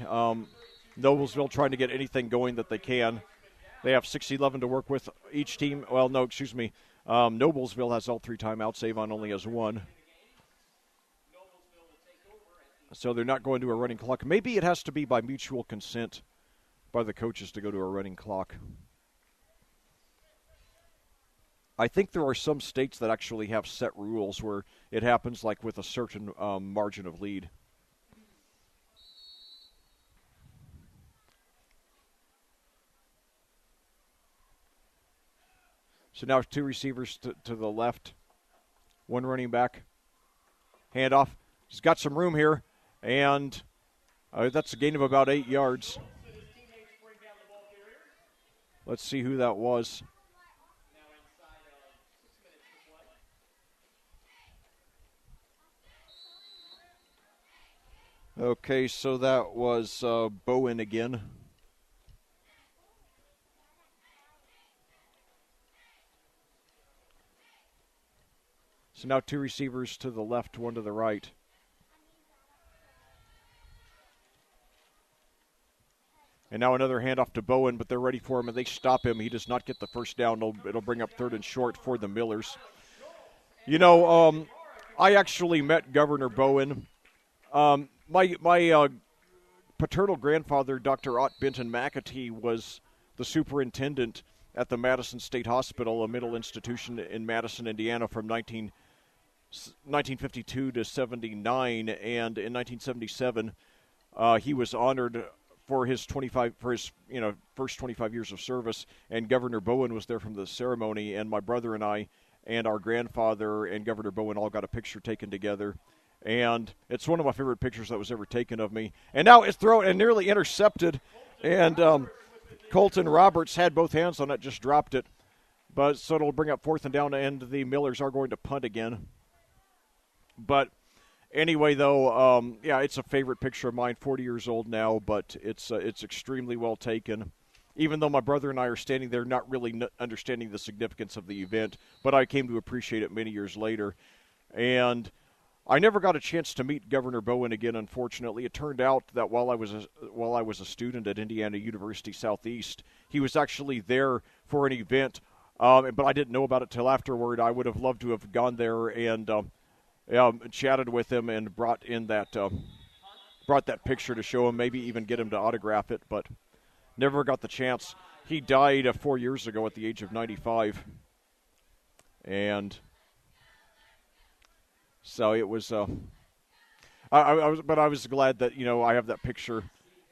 Noblesville trying to get anything going that they can. They have 6-11 to work with each team. Well, no, excuse me. Noblesville has all 3 timeouts. Avon only has 1. So they're not going to a running clock. Maybe it has to be by mutual consent by the coaches to go to a running clock. I think there are some states that actually have set rules where it happens like with a certain margin of lead. So now 2 receivers to the left, 1 running back. Handoff. He's got some room here, and that's a gain of about 8 yards. Let's see who that was. Okay, so that was Bowen again. So now 2 receivers to the left, 1 to the right. And now another handoff to Bowen, but they're ready for him, and they stop him. He does not get the first down. It'll bring up 3rd and short for the Millers. You know, I actually met Governor Bowen. My paternal grandfather, Dr. Ott Benton McAtee, was the superintendent at the Madison State Hospital, a mental institution in Madison, Indiana, from 1952 to 79, and in 1977, he was honored for his first 25 years of service, and Governor Bowen was there from the ceremony, and my brother and I and our grandfather and Governor Bowen all got a picture taken together. And it's one of my favorite pictures that was ever taken of me. And now it's thrown and nearly intercepted. And Colton Roberts had both hands on it, just dropped it. But so it'll bring up 4th and down, and the Millers are going to punt again. But anyway, though, yeah, it's a favorite picture of mine. 40 years old now, but it's extremely well taken. Even though my brother and I are standing there, not really understanding the significance of the event, but I came to appreciate it many years later. And I never got a chance to meet Governor Bowen again, unfortunately. It turned out that while I was a student at Indiana University Southeast, he was actually there for an event, but I didn't know about it till afterward. I would have loved to have gone there and chatted with him and brought that picture to show him, maybe even get him to autograph it, but never got the chance. He died 4 years ago at the age of 95, and so it was. I was glad that I have that picture,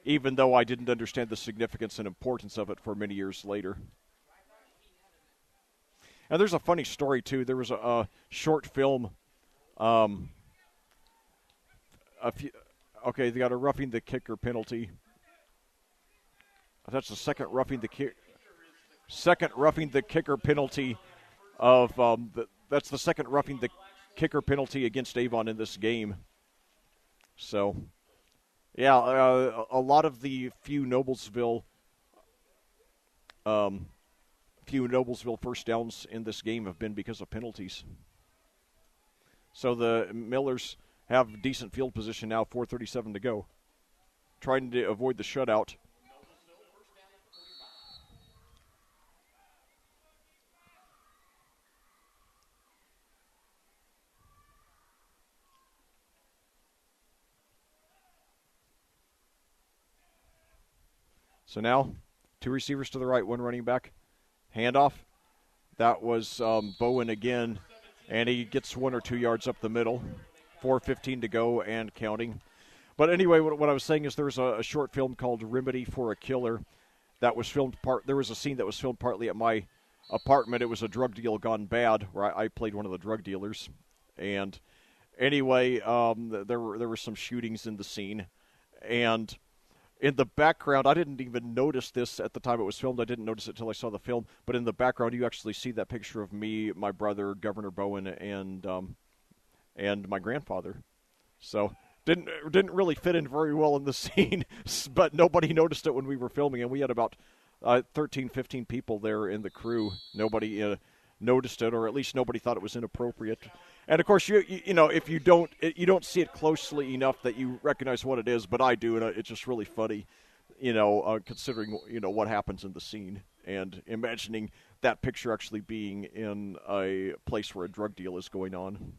even though I didn't understand the significance and importance of it for many years later. And there's a funny story too. There was a short film. They got a roughing the kicker penalty. That's the second roughing the kicker penalty of that's the second roughing the kicker penalty against Avon in this game. So, yeah, a lot of the few Noblesville first downs in this game have been because of penalties. So the Millers have decent field position now, 4:37 to go, trying to avoid the shutout. So now, 2 receivers to the right, 1 running back. Handoff. That was Bowen again, and he gets 1 or 2 yards up the middle. 4:15 to go and counting. But anyway, what I was saying is there's a short film called Remedy for a Killer that was filmed there was a scene that was filmed partly at my apartment. It was a drug deal gone bad where I played one of the drug dealers. And Anyway, there were some shootings in the scene, and in the background, I didn't even notice this at the time it was filmed. I didn't notice it until I saw the film. But in the background, you actually see that picture of me, my brother, Governor Bowen, and my grandfather. So didn't really fit in very well in the scene, but nobody noticed it when we were filming, and we had about 13, 15 people there in the crew. Nobody noticed it, or at least nobody thought it was inappropriate. And of course, you know, if you don't see it closely enough that you recognize what it is, but I do, and it's just really funny, considering what happens in the scene and imagining that picture actually being in a place where a drug deal is going on.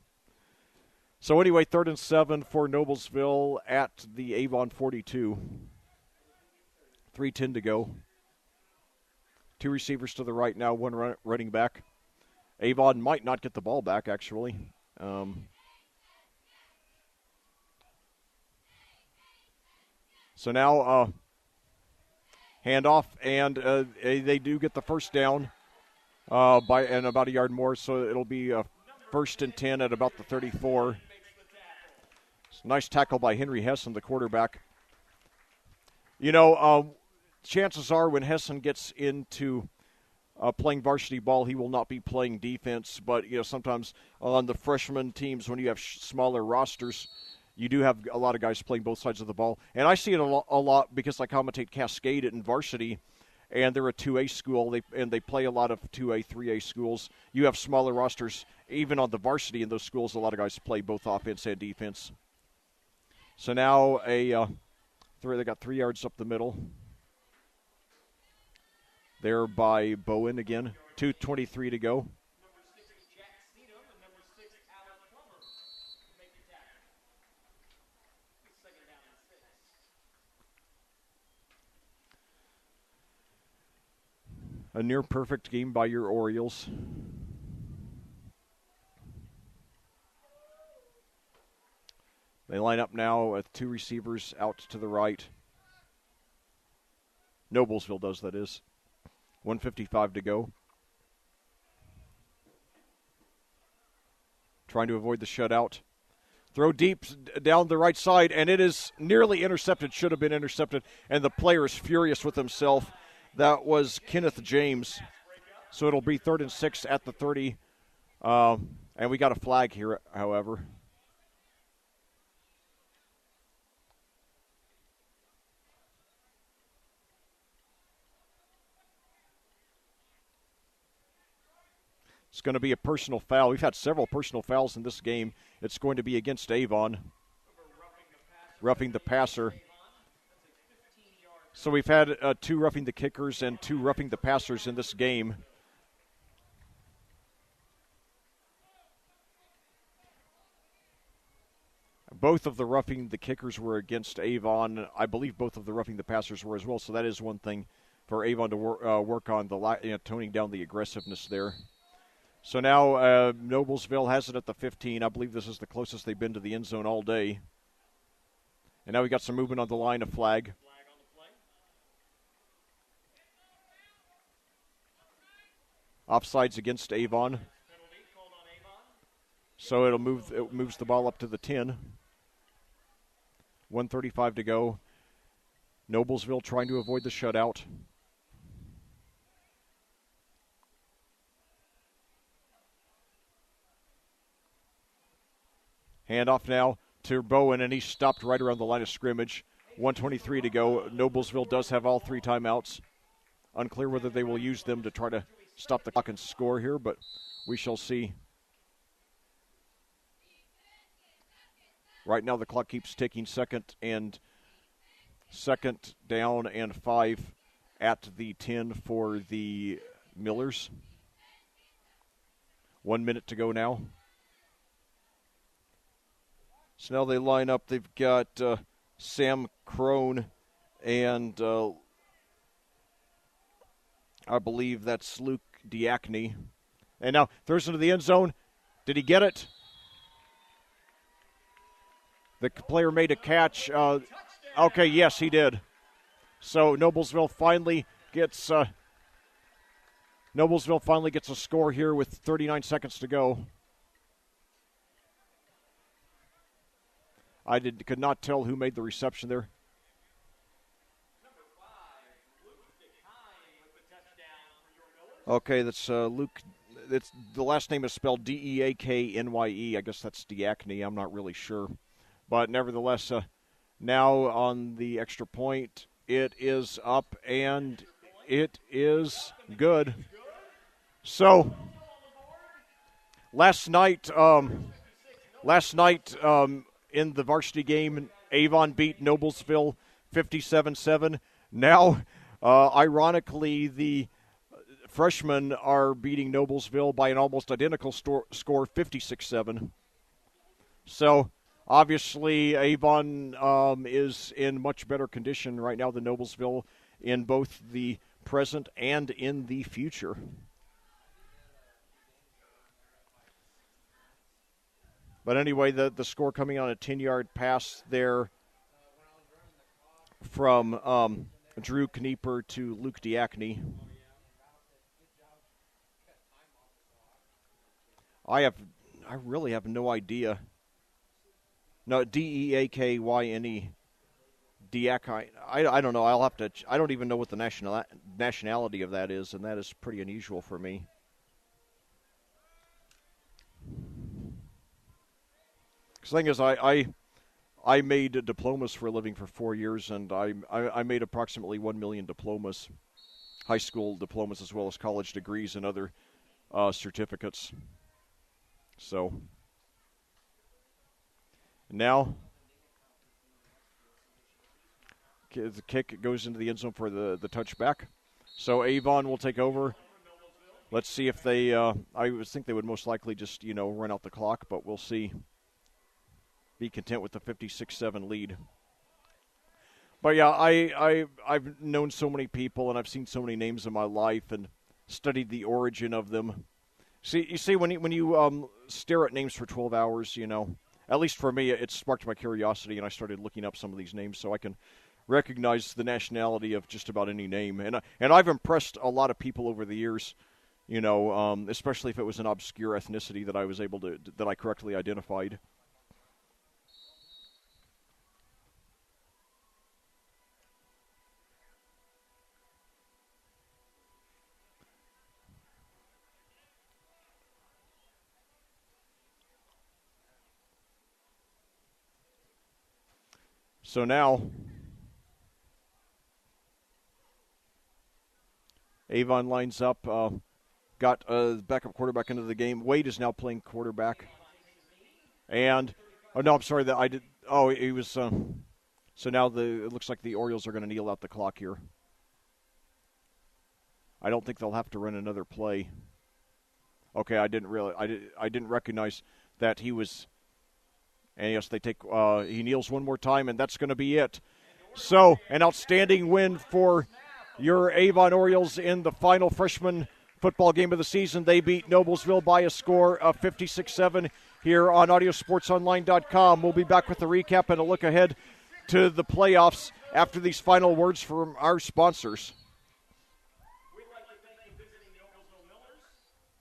So anyway, 3rd and 7 for Noblesville at the Avon 42. 3:10 to go. 2 receivers to the right now, 1 running back. Avon might not get the ball back, actually. So now handoff, and they do get the first down by about a yard more, so it'll be 1st and 10 at about the 34. Nice tackle by Henry Hessen, the quarterback. Chances are when Hessen gets into playing varsity ball, he will not be playing defense. But, sometimes on the freshman teams, when you have smaller rosters, you do have a lot of guys playing both sides of the ball. And I see it a lot because I commentate Cascade in varsity, and they're a 2A school, they play a lot of 2A, 3A schools. You have smaller rosters. Even on the varsity in those schools, a lot of guys play both offense and defense. So now they got 3 yards up the middle. There by Bowen again. 2:23 to go. Number 6 is Jack Cedum, and number 6, Alan Plummer, make the tackle. It's 2nd down and 6. A near perfect game by your Orioles. They line up now with 2 receivers out to the right. Noblesville does, that is. 1:55 to go. Trying to avoid the shutout. Throw deep down the right side, and it is nearly intercepted. Should have been intercepted, and the player is furious with himself. That was Kenneth James. So it'll be 3rd and 6 at the 30. And we got a flag here, however. It's going to be a personal foul. We've had several personal fouls in this game. It's going to be against Avon. Roughing the passer. So we've had 2 roughing the kickers and 2 roughing the passers in this game. Both of the roughing the kickers were against Avon. I believe both of the roughing the passers were as well. So that is one thing for Avon to work on, toning down the aggressiveness there. So now Noblesville has it at the 15. I believe this is the closest they've been to the end zone all day. And now we got some movement on the line, of flag. Flag on the play. Offsides against Avon. Penalty called on Avon. So it moves the ball up to the 10. 1:35 to go. Noblesville trying to avoid the shutout. Handoff now to Bowen, and he's stopped right around the line of scrimmage. 1:23 to go. Noblesville does have all 3 timeouts. Unclear whether they will use them to try to stop the clock and score here, but we shall see. Right now the clock keeps ticking. 2nd down and 5 at the 10 for the Millers. 1 minute to go now. So now they line up. They've got Sam Crone and I believe that's Luke Diakny. And now throws into the end zone. Did he get it? The player made a catch. Okay, yes, he did. So Noblesville finally gets a score here with 39 seconds to go. could not tell who made the reception there. Okay, that's Luke. It's the last name is spelled Deaknye. I guess that's Diakney. I'm not really sure, but nevertheless, now on the extra point, it is up and it is good. So last night in the varsity game, Avon beat Noblesville 57-7. Now, ironically, the freshmen are beating Noblesville by an almost identical score, 56-7. So, obviously, Avon is in much better condition right now than Noblesville in both the present and in the future. But anyway, the score coming on a 10-yard pass there from Drew Knieper to Luke Diakney. I really have no idea. No, Deakynye. Diaknye. I don't know. I'll have to. I don't even know what the nationality of that is, and that is pretty unusual for me. The thing is, I made diplomas for a living for 4 years, and I made approximately 1 million diplomas, high school diplomas as well as college degrees and other certificates. So now the kick goes into the end zone for the touchback. So Avon will take over. Let's see if they I would think they would most likely just, run out the clock, but we'll see. Be content with the 56-7 lead. But yeah, I've known so many people and I've seen so many names in my life and studied the origin of them. You see, when you stare at names for 12 hours, at least for me, it sparked my curiosity, and I started looking up some of these names so I can recognize the nationality of just about any name. And I've impressed a lot of people over the years, especially if it was an obscure ethnicity that I was able to that I correctly identified. So now, Avon lines up, got a backup quarterback into the game. Wade is now playing quarterback. And, I'm sorry, that I did. Oh, he was. So now it looks like the Orioles are going to kneel out the clock here. I don't think they'll have to run another play. Okay, I didn't recognize that he was. And yes, he kneels one more time, and that's going to be it. So, an outstanding win for your Avon Orioles in the final freshman football game of the season. They beat Noblesville by a score of 56-7 here on AudioSportsOnline.com. We'll be back with a recap and a look ahead to the playoffs after these final words from our sponsors. We'd like to thank you visiting the Noblesville Millers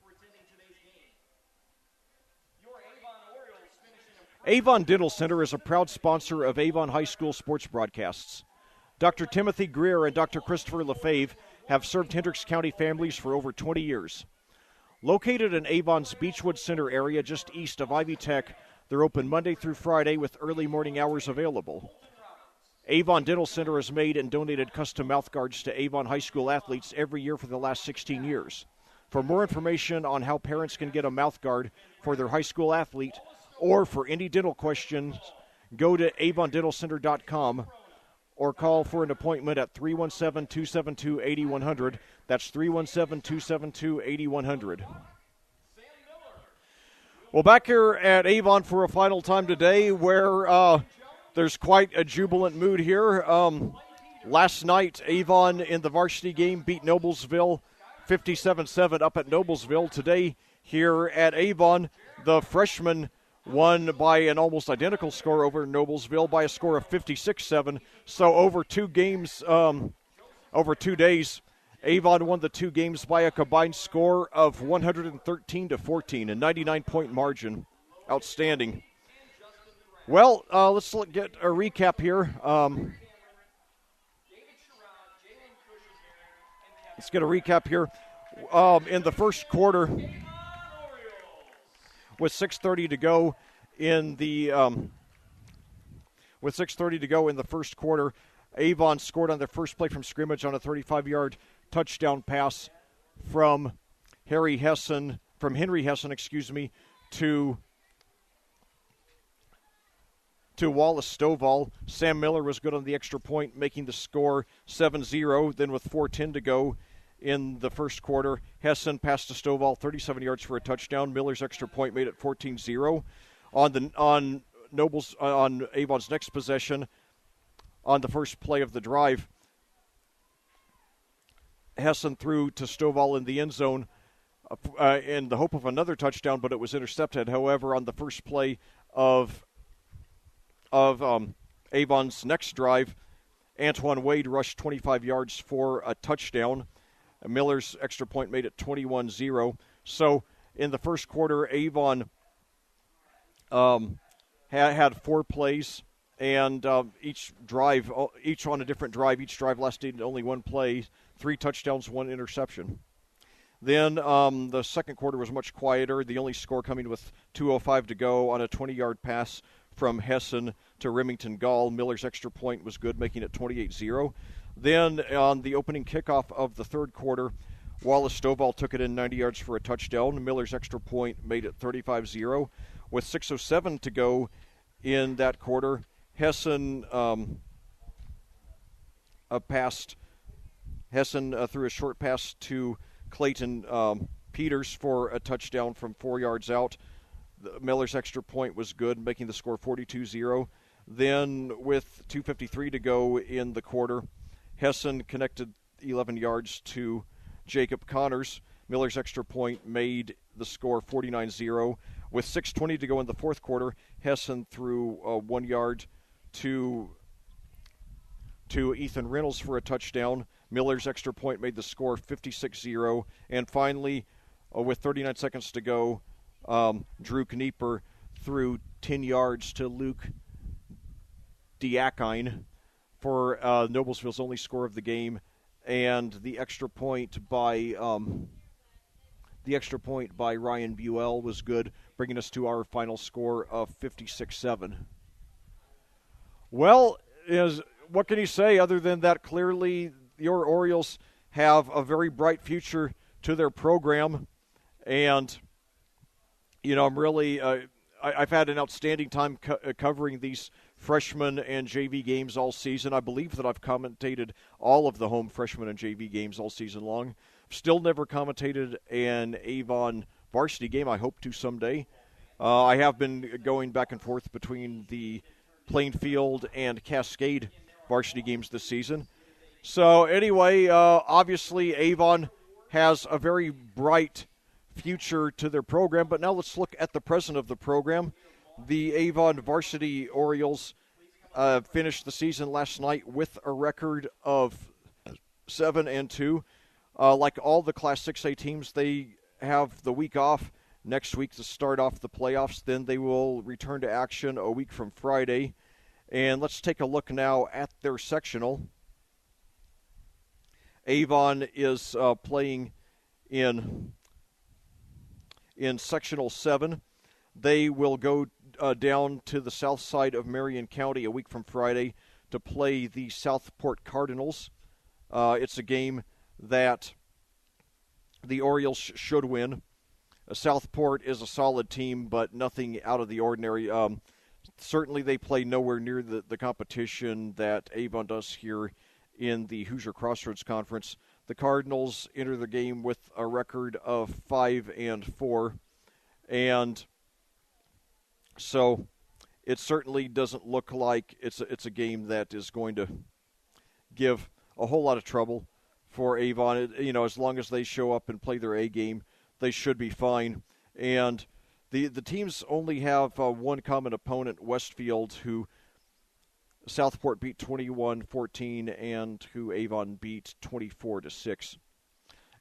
for attending today's game. Your Avon Orioles finishing Avon Dental Center is a proud sponsor of Avon High School sports broadcasts. Dr. Timothy Greer and Dr. Christopher Lefebvre have served Hendricks County families for over 20 years. Located in Avon's Beechwood Center area just east of Ivy Tech, they're open Monday through Friday with early morning hours available. Avon Dental Center has made and donated custom mouthguards to Avon High School athletes every year for the last 16 years. For more information on how parents can get a mouthguard for their high school athlete or for any dental questions, go to avondentalcenter.com or call for an appointment at 317-272-8100. That's 317-272-8100. Well, back here at Avon for a final time today where there's quite a jubilant mood here. Last night, Avon in the varsity game beat Noblesville 57-7 up at Noblesville. Today here at Avon, the freshmen won by an almost identical score over Noblesville by a score of 56-7. So over 2 games, over 2 days, Avon won the 2 games by a combined score of 113-14, a 99-point margin. Outstanding. Well, let's get a recap here. Let's get a recap here. In the first quarter, with 6:30 to go in the first quarter, Avon scored on their first play from scrimmage on a 35-yard touchdown pass from Henry Hessen, to Wallace Stovall. Sam Miller was good on the extra point, making the score 7-0. Then with 4:10 to go in the first quarter, Hessen passed to Stovall 37 yards for a touchdown. Miller's extra point made it 14-0. On Avon's next possession, on the first play of the drive, Hessen threw to Stovall in the end zone in the hope of another touchdown, but it was intercepted. However, on the first play of Avon's next drive, Antoine Wade rushed 25 yards for a touchdown. Miller's extra point made it 21-0. So in the first quarter, Avon had 4 plays, and each on a different drive. Each drive lasted only 1 play, 3 touchdowns, 1 interception. Then the second quarter was much quieter, the only score coming with 2:05 to go on a 20-yard pass from Hessen to Remington Gall. Miller's extra point was good, making it 28-0. Then on the opening kickoff of the third quarter, Wallace Stovall took it in 90 yards for a touchdown. Miller's extra point made it 35-0. With 6:07 to go in that quarter, Hessen threw a short pass to Clayton Peters for a touchdown from 4 yards out. Miller's extra point was good, making the score 42-0. Then with 2:53 to go in the quarter, Hessen connected 11 yards to Jacob Connors. Miller's extra point made the score 49-0. With 6:20 to go in the fourth quarter, Hessen threw 1 yard to Ethan Reynolds for a touchdown. Miller's extra point made the score 56-0. And finally, with 39 seconds to go, Drew Knieper threw 10 yards to Luke Diakine for Noblesville's only score of the game, and the extra point by Ryan Buell was good, bringing us to our final score of 56-7. Well, what can you say other than that? Clearly, your Orioles have a very bright future to their program, and I'm really I've had an outstanding time covering these freshman and JV games all season. I believe that I've commentated all of the home freshman and JV games all season long. Still never commentated an Avon varsity game. I hope to someday. I have been going back and forth between the Plainfield and Cascade varsity games this season. So anyway, obviously Avon has a very bright future to their program, but now let's look at the present of the program. The Avon varsity Orioles finished the season last night with a record of 7-2. Like all the Class 6A teams, they have the week off next week to start off the playoffs. Then they will return to action a week from Friday. And let's take a look now at their sectional. Avon is playing in Sectional 7. They will go down to the south side of Marion County a week from Friday to play the Southport Cardinals. It's a game that the Orioles should win. Southport is a solid team, but nothing out of the ordinary. Certainly they play nowhere near the competition that Avon does here in the Hoosier Crossroads Conference. The Cardinals enter the game with a record of 5-4, and so it certainly doesn't look like it's a game that is going to give a whole lot of trouble for Avon. As long as they show up and play their A game, they should be fine. And the teams only have one common opponent, Westfield, who Southport beat 21-14 and who Avon beat 24-6.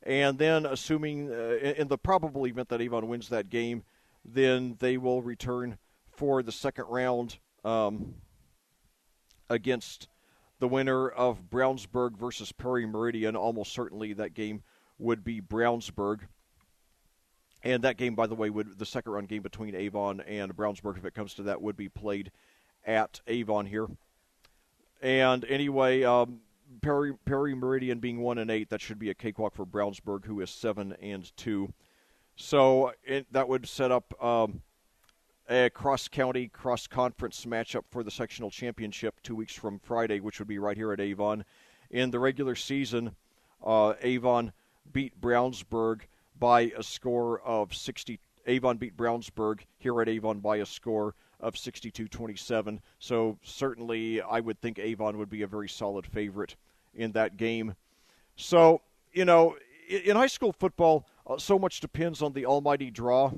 And then, assuming in the probable event that Avon wins that game, then they will return for the second round against the winner of Brownsburg versus Perry Meridian. Almost certainly that game would be Brownsburg. And that game, by the way, the second-round game between Avon and Brownsburg, if it comes to that, would be played at Avon here. And anyway, Perry Meridian being 1-8, that should be a cakewalk for Brownsburg, who is 7-2. So that would set up a cross-county, cross-conference matchup for the sectional championship 2 weeks from Friday, which would be right here at Avon. In the regular season, Avon beat Brownsburg by a score of 60. Avon beat Brownsburg here at Avon by a score of 62-27. So certainly I would think Avon would be a very solid favorite in that game. So, in high school football, so much depends on the almighty draw.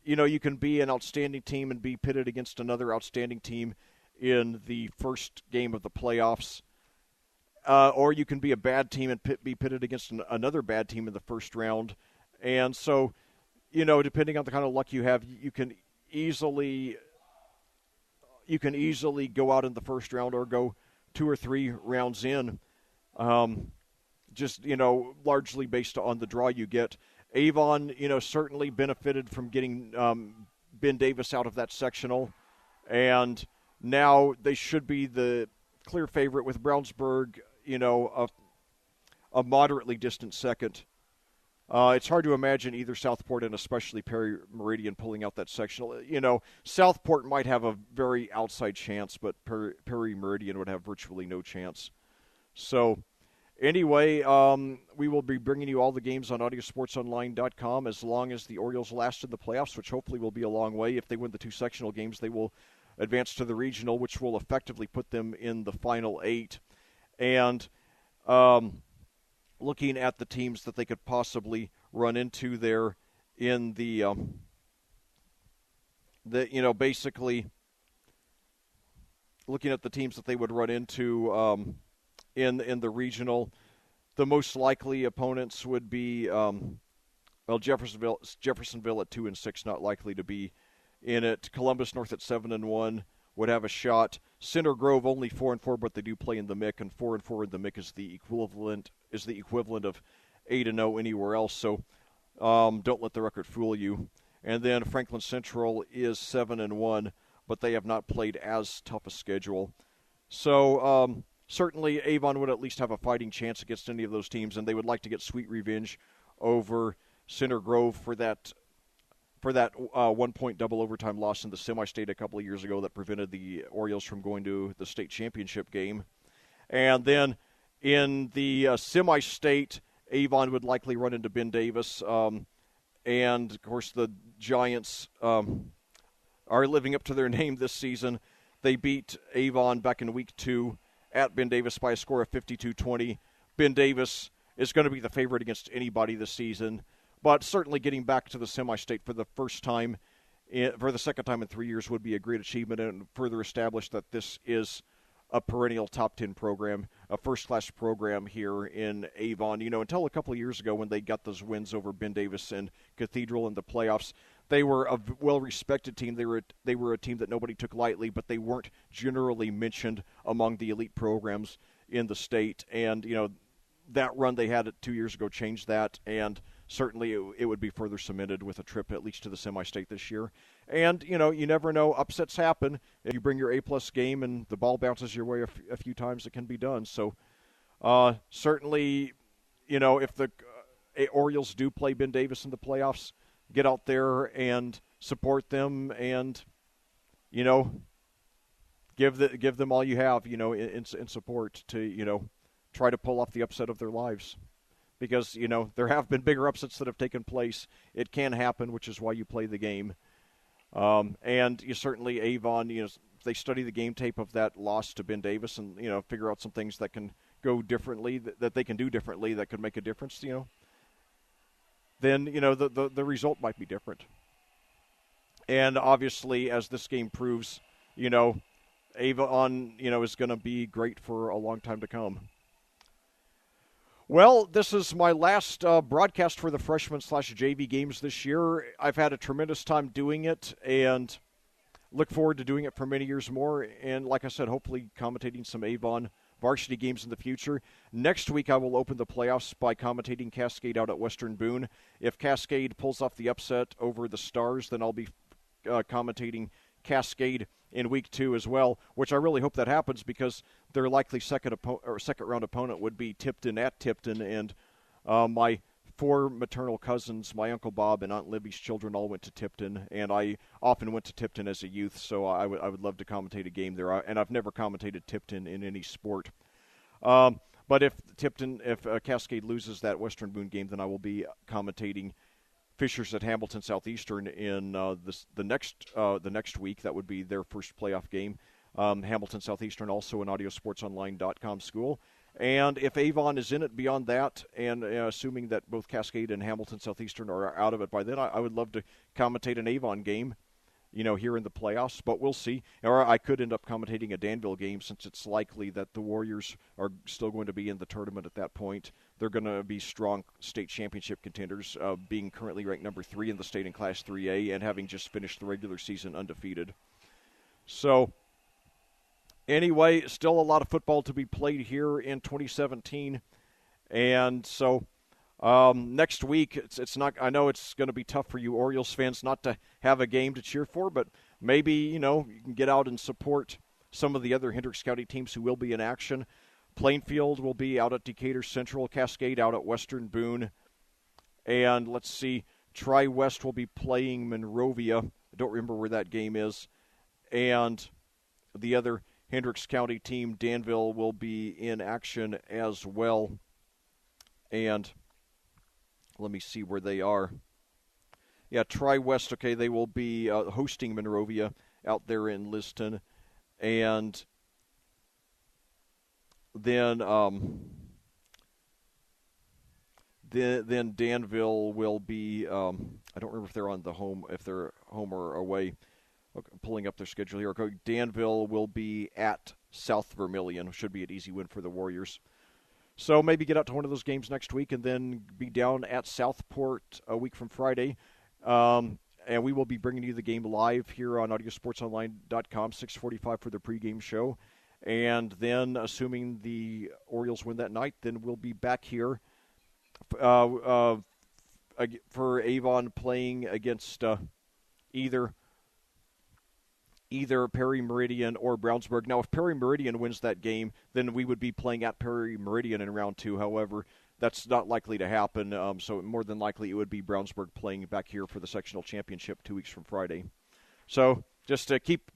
You can be an outstanding team and be pitted against another outstanding team in the first game of the playoffs. Or you can be a bad team and be pitted against another bad team in the first round. And so, depending on the kind of luck you have, you can easily go out in the first round or go 2 or 3 rounds in, largely based on the draw you get. Avon, certainly benefited from getting Ben Davis out of that sectional, and now they should be the clear favorite with Brownsburg, a moderately distant second. It's hard to imagine either Southport and especially Perry Meridian pulling out that sectional. Southport might have a very outside chance, but Perry Meridian would have virtually no chance. So, anyway, we will be bringing you all the games on audiosportsonline.com as long as the Orioles last in the playoffs, which hopefully will be a long way. If they win the 2 sectional games, they will advance to the regional, which will effectively put them in the final 8. And looking at the teams that they could possibly run into there in basically looking at the teams that they would run into in the regional, the most likely opponents would be Jeffersonville at 2-6, not likely to be in it. Columbus North at 7-1 would have a shot. Center Grove only 4-4, but they do play in the MIC, and 4-4 in the MIC is the equivalent of 8-0 anywhere else. So don't let the record fool you. And then Franklin Central is 7-1, but they have not played as tough a schedule. So certainly Avon would at least have a fighting chance against any of those teams, and they would like to get sweet revenge over Center Grove for that 1-point double overtime loss in the semi-state a couple of years ago that prevented the Orioles from going to the state championship game. And then in the semi-state, Avon would likely run into Ben Davis. And, of course, the Giants are living up to their name this season. They beat Avon back in week 2 at Ben Davis by a score of 52-20. Ben Davis is going to be the favorite against anybody this season, but certainly getting back to the semi-state for the second time in 3 years would be a great achievement and further establish that this is a perennial top 10 program, a first-class program here in Avon. Until a couple of years ago when they got those wins over Ben Davis and Cathedral in the playoffs, they were a well-respected team. They were a team that nobody took lightly, but they weren't generally mentioned among the elite programs in the state. And, that run they had 2 years ago changed that, and certainly it would be further cemented with a trip at least to the semi-state this year. And, you never know. Upsets happen. If you bring your A-plus game and the ball bounces your way a few times, it can be done. So certainly, if the Orioles do play Ben Davis in the playoffs, get out there and support them and, give them all you have, in support to, try to pull off the upset of their lives. Because, there have been bigger upsets that have taken place. It can happen, which is why you play the game. And you certainly, Avon, they study the game tape of that loss to Ben Davis and, figure out some things that can go differently, that they can do differently that could make a difference, then, the result might be different. And obviously, as this game proves, Avon, is going to be great for a long time to come. Well, this is my last broadcast for the freshman/JV games this year. I've had a tremendous time doing it, and look forward to doing it for many years more. And like I said, hopefully commentating some Avon varsity games in the future. Next week, I will open the playoffs by commentating Cascade out at Western Boone. If Cascade pulls off the upset over the Stars, then I'll be commentating Cascade in week 2 as well, which I really hope that happens because their likely second round opponent would be Tipton at Tipton, and my 4 maternal cousins, my Uncle Bob and Aunt Libby's children, all went to Tipton, and I often went to Tipton as a youth, so I would love to commentate a game there, and I've never commentated Tipton in any sport. But if Cascade loses that Western Boone game, then I will be commentating Fishers at Hamilton Southeastern in the next week. That would be their first playoff game. Hamilton Southeastern, also an audiosportsonline.com school. And if Avon is in it beyond that, and assuming that both Cascade and Hamilton Southeastern are out of it by then, I would love to commentate an Avon game, here in the playoffs, but we'll see. Or I could end up commentating a Danville game since it's likely that the Warriors are still going to be in the tournament at that point. They're going to be strong state championship contenders, being currently ranked number 3 in the state in Class 3A and having just finished the regular season undefeated. So, anyway, still a lot of football to be played here in 2017, and so next week it's not. I know it's going to be tough for you Orioles fans not to have a game to cheer for, but maybe you can get out and support some of the other Hendricks County teams who will be in action. Plainfield will be out at Decatur Central, Cascade out at Western Boone, and let's see, Tri-West will be playing Monrovia. I don't remember where that game is, and the other Hendricks County team, Danville, will be in action as well. And let me see where they are. Yeah, Tri-West, okay, they will be hosting Monrovia out there in Liston. And then then Danville will be, I don't remember if they're home or away. Okay, pulling up their schedule here. Okay, Danville will be at South Vermilion. Should be an easy win for the Warriors. So maybe get out to one of those games next week and then be down at Southport a week from Friday. And we will be bringing you the game live here on audiosportsonline.com, 6:45 for the pregame show. And then, assuming the Orioles win that night, then we'll be back here for Avon playing against either Perry Meridian or Brownsburg. Now, if Perry Meridian wins that game, then we would be playing at Perry Meridian in round 2. However, that's not likely to happen, so more than likely it would be Brownsburg playing back here for the sectional championship 2 weeks from Friday. So just keep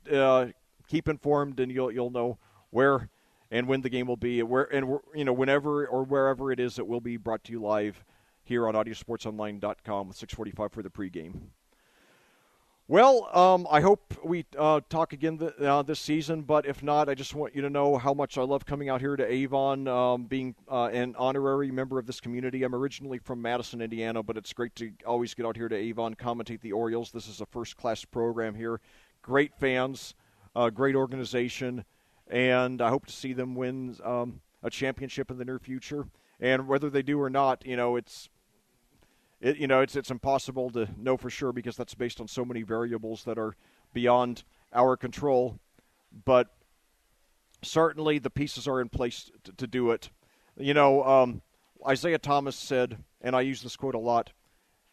informed, and you'll know where and when the game will be, whenever or wherever it is, it will be brought to you live here on audiosportsonline.com with 6:45 for the pregame. Well, I hope we talk again this season, but if not, I just want you to know how much I love coming out here to Avon, being an honorary member of this community. I'm originally from Madison, Indiana, but it's great to always get out here to Avon, commentate the Orioles. This is a first-class program here. Great fans, great organization, and I hope to see them win a championship in the near future. And whether they do or not, it's impossible to know for sure because that's based on so many variables that are beyond our control. But certainly the pieces are in place to do it. Isaiah Thomas said, and I use this quote a lot,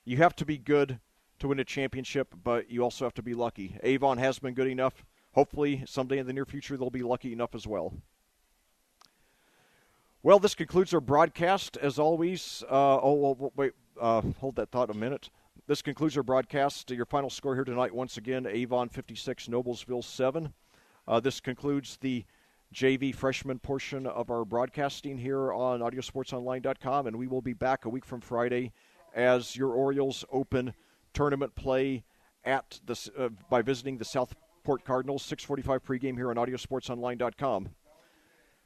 you have to be good to win a championship, but you also have to be lucky. Avon has been good enough. Hopefully someday in the near future they'll be lucky enough as well. Well, this concludes our broadcast. As always, hold that thought a minute. This concludes our broadcast. Your final score here tonight, once again, Avon 56, Noblesville 7. This concludes the JV freshman portion of our broadcasting here on audiosportsonline.com, and we will be back a week from Friday as your Orioles open tournament play at by visiting the Southport Cardinals, 6:45 pregame here on audiosportsonline.com.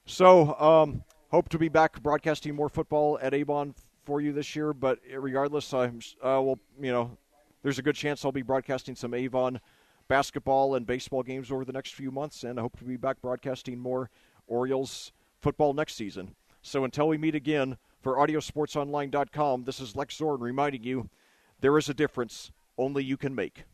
So, hope to be back broadcasting more football at Avon for you this year, but regardless, there's a good chance I'll be broadcasting some Avon basketball and baseball games over the next few months, and I hope to be back broadcasting more Orioles football next season. So until we meet again, for audiosportsonline.com, this is Lec Zorn reminding you there is a difference only you can make.